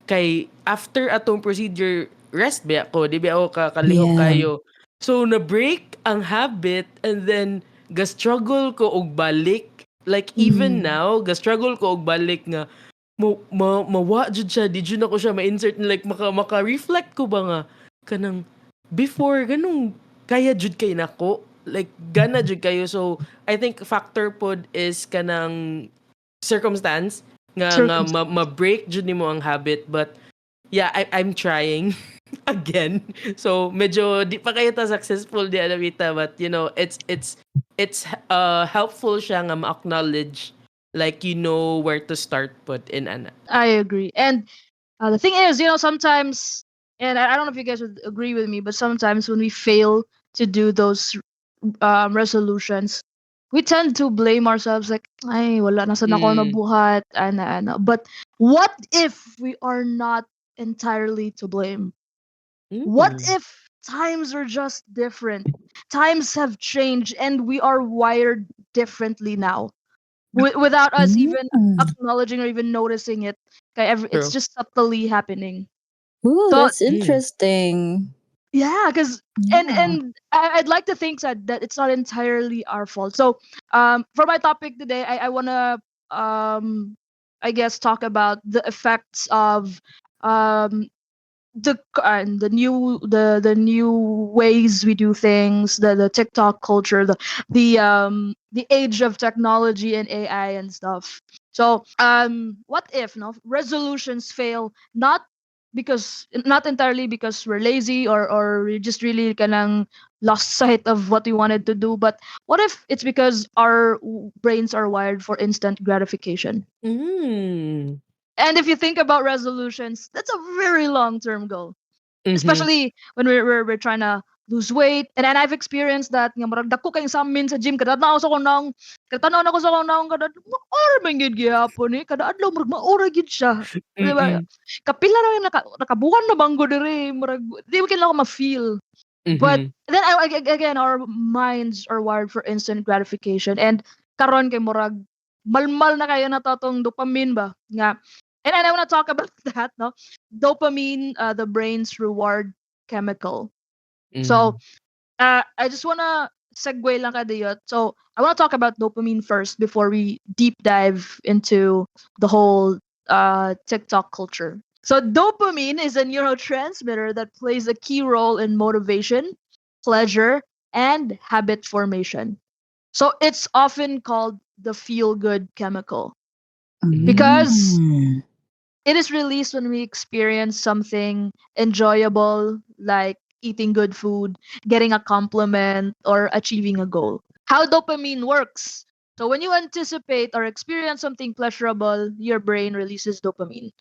S2: kay after atong procedure rest ba ako di ba ako kakalihok
S1: Yeah.
S2: kayo. So na-break ang habit and then ga-struggle ko og balik. Like even now, ga-struggle ko og balik nga mawa jud siya, di jud ako siya ma-insert like maka-reflect ko ba nga kanang before ganung kaya jud kay nako like gana jud kayo. So I think factor pod is kanang circumstance nga ma-break jud nimo ang habit, but yeah, I'm trying again. So medyo di pa kayo ta successful di Alamita, but you know it's helpful siya nga ma-acknowledge like you know where to start put in ana.
S3: I agree. And the thing is, sometimes, and I don't know if you guys would agree with me, but sometimes when we fail to do those resolutions, we tend to blame ourselves like, ay, wala, nasan ako nabuhat, ana. But what if we are not entirely to blame? What if times are just different? Times have changed and we are wired differently now. Without us even acknowledging or even noticing it. It's
S2: True.
S3: just subtly happening.
S1: Ooh,
S3: So-
S1: that's interesting.
S3: Yeah, because and I'd like to think that it's not entirely our fault. So for my topic today, I wanna I guess talk about the effects of the new ways we do things, the TikTok culture, the age of technology and AI and stuff. So what if resolutions fail not entirely because we're lazy or we just really kanang lost sight of what we wanted to do, but what if it's because our brains are wired for instant gratification? And if you think about resolutions, that's a very long-term goal. Especially when we're trying to lose weight. And I've experienced that nga murag dako kay samin sa gym kada adlaw sa kunang katanon ako sa kunang kada or man gid gyapon kada adlaw murag maura gid siya. Di ba? Kapila ra nakabuhan na banggo diri murag di ba kinala ko ma-feel. But then again our minds are wired for instant gratification and karon kay murag malmal na kayo na tong dopamine ba nga. And I want to talk about that, no? Dopamine, the brain's reward chemical. So, I just want to segue lang kadiyot. So, I want to talk about dopamine first before we deep dive into the whole TikTok culture. So, dopamine is a neurotransmitter that plays a key role in motivation, pleasure, and habit formation. So, it's often called the feel-good chemical. Because it is released when we experience something enjoyable, like eating good food, getting a compliment, or achieving a goal. How dopamine works. So when you anticipate or experience something pleasurable, your brain releases dopamine.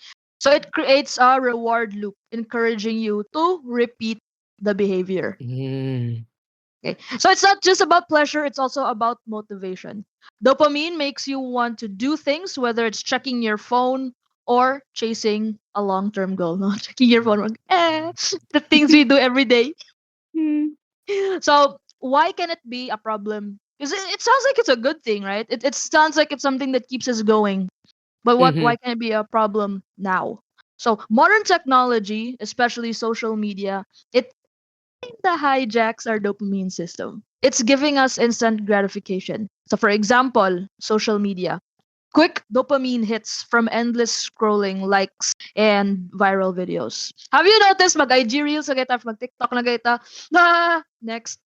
S3: So it creates a reward loop, encouraging you to repeat the behavior. Okay. So it's not just about pleasure, it's also about motivation. Dopamine makes you want to do things, whether it's checking your phone or chasing a long-term goal. No? Checking your phone, the things we do every day. So why can it be a problem? Because it sounds like it's a good thing, right? It sounds like it's something that keeps us going. But why can it be a problem now? So modern technology, especially social media, it kinda hijacks our dopamine system. It's giving us instant gratification. So for example, social media. Quick dopamine hits from endless scrolling, likes, and viral videos. Have you noticed mag-IG reels na kita, mag-TikTok na kita, next,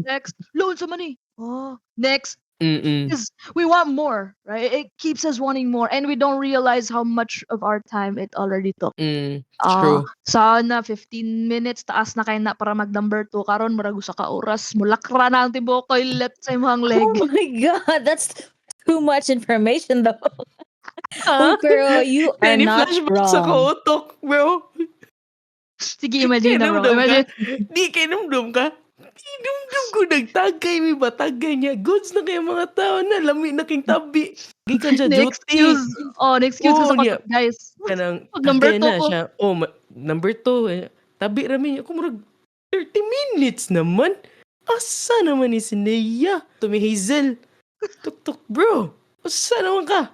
S3: next, load sa money. Oh, next. Because we want more, right? It keeps us wanting more, and we don't realize how much of our time it already took.
S2: True.
S3: Sana 15 minutes taas na kayo na para mag number 2 karon murag usa ka oras mulakra na ang tibuok ko let sa imong leg.
S1: Oh my god, that's too much information though. Uy, pero you are
S2: Any
S1: not
S2: flashback sa
S1: wrong.
S2: kautok, bro.
S3: Sige, imagine na bro.
S2: Kinamdam
S3: Imagine.
S2: ka? Di kinamdam ka? Kinamdam ko nagtagay mi ba tagay niya. Goods na kayo mga tao na lami na king tabi. Gikan siya
S3: Next
S2: duty.
S3: excuse. Oh, next excuse
S2: Oo,
S3: sa
S2: niya.
S3: guys.
S2: Kanang
S3: Number
S2: tagay
S3: 2
S2: na
S3: ko.
S2: siya. Oh, number 2 tabi ra mi ako murag 30 minutes naman? Asa naman ni si Nea? Tumi Hazel. Tuk-tuk, bro. Asa naman ka?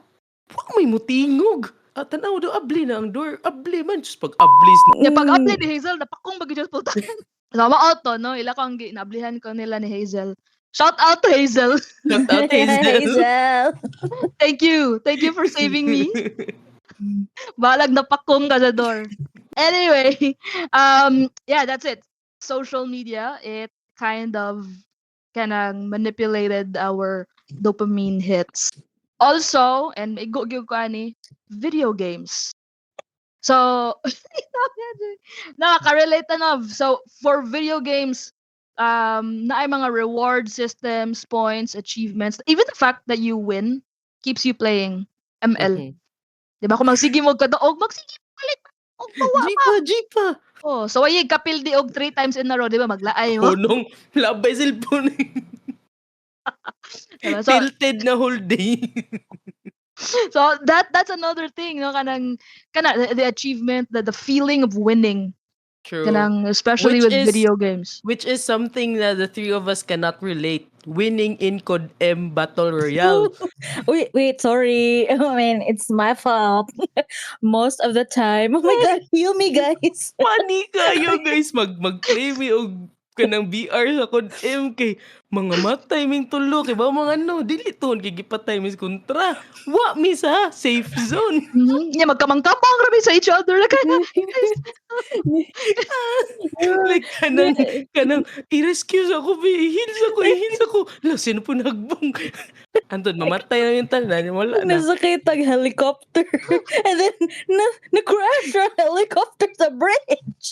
S2: Huwag may mutingog. Tanaw daw, abli na ang door. Abli man. Just pag ablis na.
S3: Ya pag-apply ni Hazel, napakong bagi just puta. Sama auto, no? Ila ko ang ginablihan ko nila ni Hazel. Shout out to Hazel.
S2: Shout out, Hazel.
S1: Hazel.
S3: Thank you. Thank you for saving me. Balag na pakong ka sa door. Anyway, yeah, that's it. Social media, it kind of manipulated our dopamine hits. Also, and go ko ani, video games. So, nakaka-relate na. So, for video games, na ay mga reward systems, points, achievements, even the fact that you win keeps you playing ML.
S2: Mhm.
S3: Diba? Kung magsige mo kadaog, magsige mo ulit. Og bawa pa.
S2: Jipa.
S3: Oh, so ay kapil di og 3 times in a row, diba? Maglaay mo.
S2: Punong labay cellphone.
S3: Diba? So,
S2: Tilted na whole day.
S3: so that's another thing, no? Kanang the achievement, the feeling of winning.
S2: True.
S3: Kanang especially
S2: Which
S3: with
S2: is-
S3: video games.
S2: Which is something that the three of us cannot relate. Winning in COD M Battle Royale.
S1: Wait, sorry. I mean, it's my fault. Most of the time. Oh my God, heal me, guys.
S2: Funny kayo guys. Mag-play me og kanang VR sa COD M kay mga matay ming tulo kay ba mga dili ton kay gipatay mis kontra. Wa mi sa safe zone.
S3: Yeah, magkamang-kamang rabi sa each other. Like,
S2: Like kanang i-rescue ako, i-heals ako. La sino po nagbong. Anton mamatay na yung tanan, wala na.
S1: Nasakit ang helicopter. And then, na-crash ang helicopter sa bridge.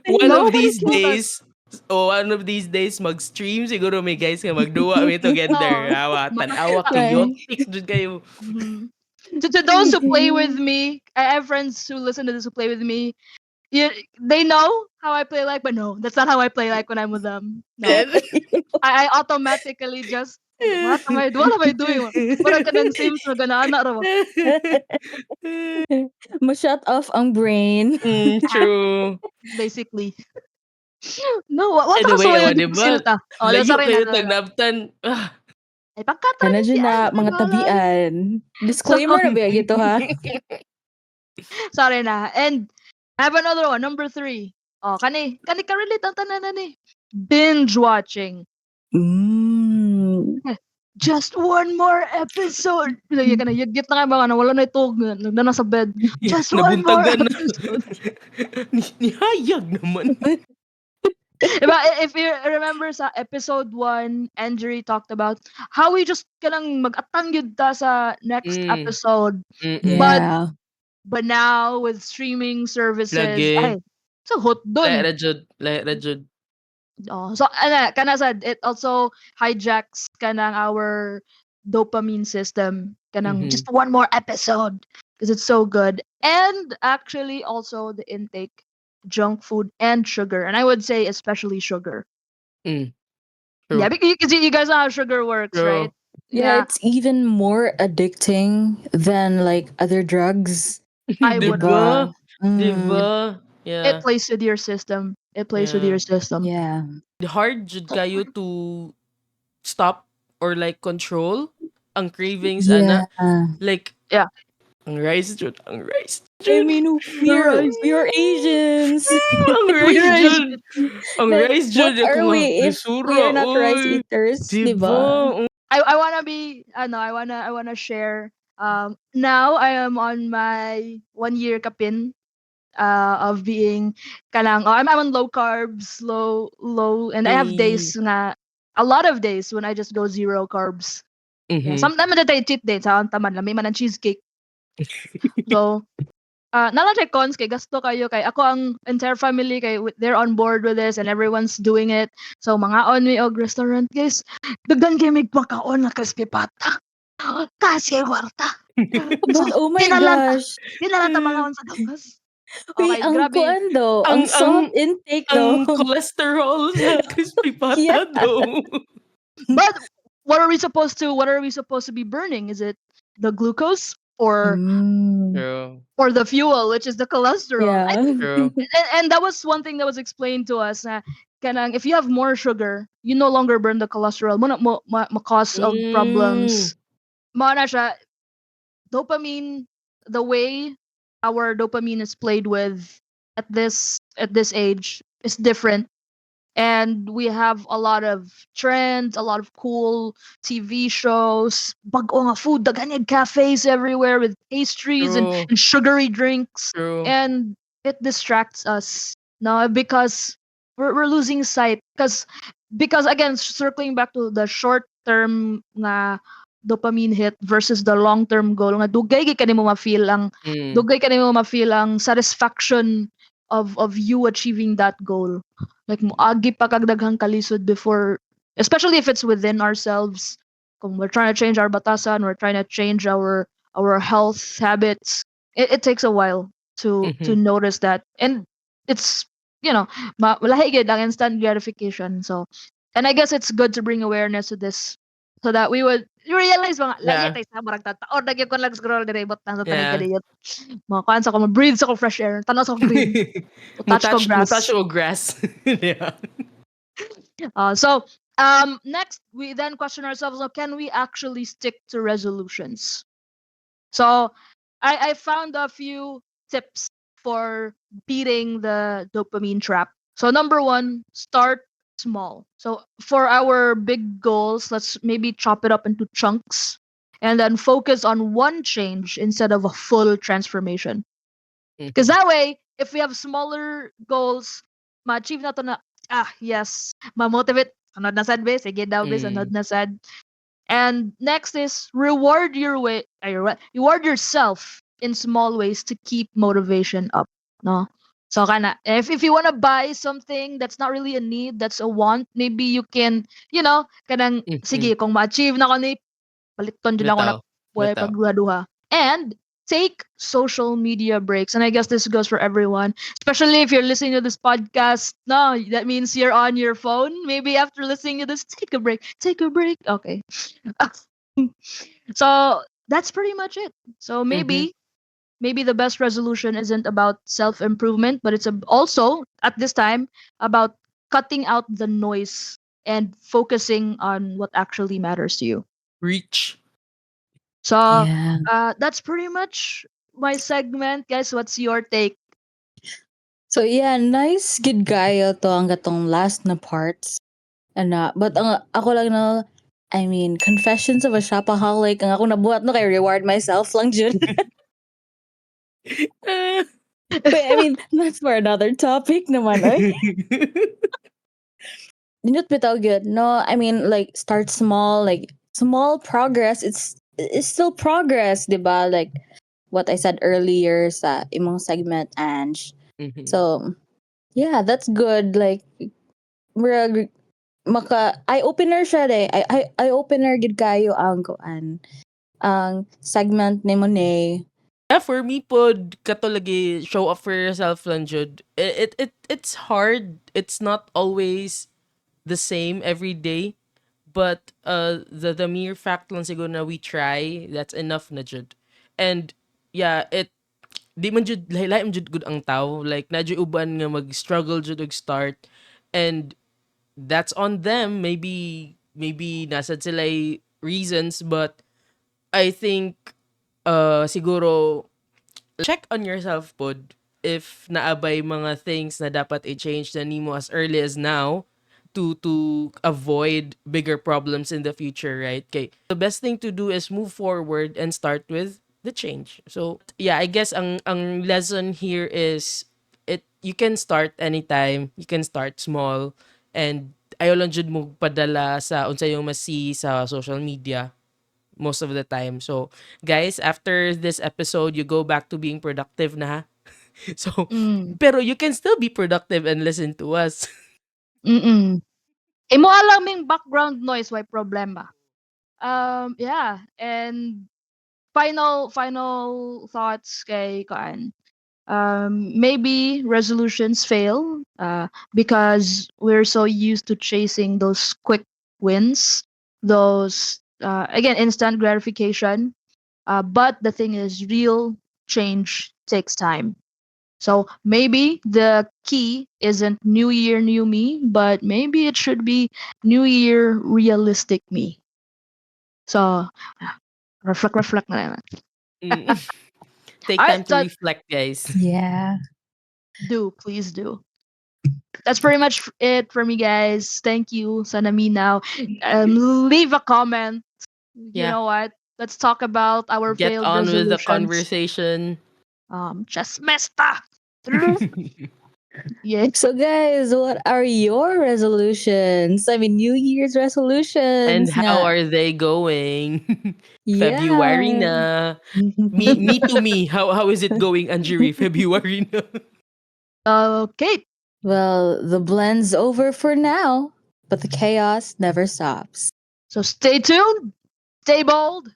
S2: One of
S3: Nobody
S2: these
S3: killed us.
S2: days, mag-stream siguro may guys nga magduwa mi together.
S3: Oh.
S2: Tanawa, chaotic jud kayo.
S3: Mhm. To those who play with me, I have friends who listen to this who play with me. They know how I play like, but no, that's not how I play like when I'm with them. No, I automatically just what am I doing? Parang kanang Sims na ganaana raw.
S1: Ma-shut off ang brain.
S2: True.
S3: Basically. No, what
S2: Anyway,
S3: ka
S2: diba?
S3: silta? Oh,
S2: Layo
S3: sorry
S2: kayo
S3: na.
S2: tagnaptan.
S3: Ay, pagkata
S1: Ano
S3: ni si
S1: dyan na
S3: Ate
S1: mga
S3: Balan.
S1: tabian. Disclaimer na ba ito ha?
S3: Sorry na. And I have another one, number 3. Oh, kani ka-relate ang tanan ni. Binge watching. Just one more episode. Lagi ka na, yagit na kayo mga na, wala na itog. Nagdana sa bed. Just one more
S2: Nabuntagan na.
S3: episode.
S2: Nihayag naman.
S3: Diba, if you remember sa episode 1, Andrew talked about how we just kanang mag-atang yun ta sa next episode.
S2: Mm-mm.
S1: Yeah.
S3: But now with streaming services,
S2: Lagi.
S3: ay, so hot
S2: Lahat
S3: dun.
S2: na jud.
S3: Oh, so kana said it also hijacks kanang our dopamine system. Kanang
S2: Mhm.
S3: just one more episode because it's so good. And actually also the intake junk food and sugar, and I would say especially sugar.
S2: True.
S3: Yeah, because you guys know how sugar works,
S2: True.
S3: right?
S1: Yeah, it's even more addicting than like other drugs.
S3: I would.
S2: Diba?
S1: Mm,
S2: Diba?
S3: It
S2: Yeah.
S3: plays with your system. It plays with
S2: Yeah.
S3: your system.
S1: Yeah.
S2: Hard jud kayo to stop or like control ang cravings ana. Like
S3: Yeah.
S2: ang rice jud.
S1: I mean, we're Asians.
S2: Ang rice jud. Ang rice jud
S1: What are
S2: ako
S1: we if we are not rice eaters, diba?
S3: I wanna be I wanna share. Now I am on my 1 year kapin of being kanang I'm on low carbs, low, and I have days nga a lot of days when I just go zero carbs. Yeah, sometimes I cheat days ha, taman lang may man ang cheesecake. So nalang siya cons kay gasto kayo kay ako ang entire family kay they're on board with this and everyone's doing it. So mga on me og restaurant guys. Dagdan kay mig makaon na kasi pata. Kasi warta.
S1: But oh my gosh.
S3: Dinala ta mga on sa gawas.
S1: Wait, ang
S3: grabe.
S1: kuan though, ang salt intake
S2: Ang
S1: though.
S2: cholesterol sa crispy pata
S1: Yeah.
S2: though.
S3: But what are we supposed to be burning? Is it the glucose or
S1: Mm.
S2: True.
S3: or the fuel, which is the cholesterol. I
S1: Yeah.
S3: think,
S2: True.
S3: and that was one thing that was explained to us. Na, kanang, if you have more sugar, you no longer burn the cholesterol. Mo cause of
S2: Mm.
S3: problems. Mo na siya, dopamine, the way our dopamine is played with at this age is different, and we have a lot of trends, a lot of cool TV shows, bago nga food, daghan yung cafes everywhere with pastries and,
S2: True.
S3: and sugary drinks,
S2: True.
S3: and it distracts us no, because we're losing sight, because again, circling back to the short term nga dopamine hit versus the long term goal nga dugay gid kanimo ma-feel ang
S2: Mm.
S3: satisfaction of you achieving that goal. Like moagi pa kag daghang kalisod before, especially if it's within ourselves. Kung we're trying to change our batasan, we're trying to change our health habits. It takes a while to
S2: Mhm.
S3: notice that, and it's malahi gid ang instant gratification. So, and I guess it's good to bring awareness to this, so that we would realize mga lahi
S2: Yeah.
S3: tay sa murag tataon lagi ko lang scroll dire bot lang sa tanig
S2: Yeah.
S3: kadiyot. Mga kuan sa ko breathe sa ko fresh air, tanaw sa ko green, touch ko
S2: Mutouch
S3: grass.
S2: o grass. Yeah.
S3: So next we then question ourselves, can we actually stick to resolutions? So I found a few tips for beating the dopamine trap. So number one, start small. So for our big goals, let's maybe chop it up into chunks and then focus on one change instead of a full transformation. Because
S2: Mhm.
S3: that way, if we have smaller goals, ma-achieve na to na, yes, ma-motivate, sunod na sad, be, sige daw, be, sunod
S2: Mm.
S3: na sad. And next is reward reward yourself in small ways to keep motivation up, no? So kana, if you want to buy something that's not really a need, that's a want, maybe you can, kanang,
S2: Mhm.
S3: sige, kung ma-achieve na ko ni, baliton din ako na
S2: Bitaw.
S3: buhay
S2: Bitaw.
S3: pagduha-duha. And take social media breaks. And I guess this goes for everyone, especially if you're listening to this podcast. No, that means you're on your phone. Maybe after listening to this, take a break. Take a break. Okay. So that's pretty much it. So
S2: Mhm.
S3: maybe the best resolution isn't about self improvement, but it's also at this time about cutting out the noise and focusing on what actually matters to you.
S2: Reach.
S3: So
S1: Yeah.
S3: that's pretty much my segment, guys. What's your take?
S1: So yeah, nice gid kayo to ang gatong last na parts. But ang ako lang no, I mean, Confessions of a Shopaholic ang ako nabuhat no kay reward myself lang jud.
S2: Ah.
S1: But I mean, that's for another topic naman, oy. Nindot bitaw good. No, I mean like start small, like small progress. It's still progress, 'di ba? Like what I said earlier sa imong segment, Ange.
S2: Mhm.
S1: So yeah, that's good. Like murag maka eye opener siya de. Eye opener gid kayo ang kuan. Ang segment ni Monet.
S2: Yeah, for me pod kato lagi show up for yourself lang jud. It's hard. It's not always the same every day, but the mere fact lang siguro na we try, that's enough na jud. And yeah, di man jud lahi man jud gud ang tao, like na jud uban nga mag-struggle jud og start, and that's on them. Maybe nasa sila reasons, but I think siguro check on yourself pod if naabay mga things na dapat i-change na nimo as early as now to avoid bigger problems in the future, right? Okay. The best thing to do is move forward and start with the change. So, yeah, I guess ang lesson here is you can start anytime, you can start small, and ayaw lang jud mo padala sa unsa yung masi sa social media most of the time. So, guys, after this episode, you go back to being productive na. Ha? So,
S3: Mm.
S2: pero you can still be productive and listen to us.
S3: Mm. Imo alaming background noise, why problema? Yeah, and final thoughts kay Kaan. Maybe resolutions fail because we're so used to chasing those quick wins, those again instant gratification. But the thing is, real change takes time. So maybe the key isn't New Year, New Me, but maybe it should be New Year, Realistic Me. So, reflect na naman.
S2: Mm. Take time
S3: Alright,
S2: to reflect, guys.
S1: Yeah.
S3: please do. That's pretty much it for me, guys. Thank you. Sana me now. Leave a comment. You
S2: Yeah.
S3: know what? Let's talk about our
S2: Get
S3: failed
S2: on with the
S3: resolutions.
S2: conversation.
S3: Chismesta. Yeah.
S1: So, guys, what are your resolutions? I mean, New Year's
S2: And
S1: resolutions.
S2: how
S1: Nga.
S2: are they going? February
S1: Yeah.
S2: na. Me to me. How is it going, Anjiri? February na.
S3: Kate.
S1: Well, the blend's over for now, but the chaos never stops.
S3: So stay tuned. Stay bold.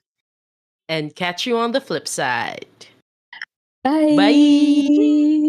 S2: And catch you on the flip side.
S1: Bye.
S2: Bye.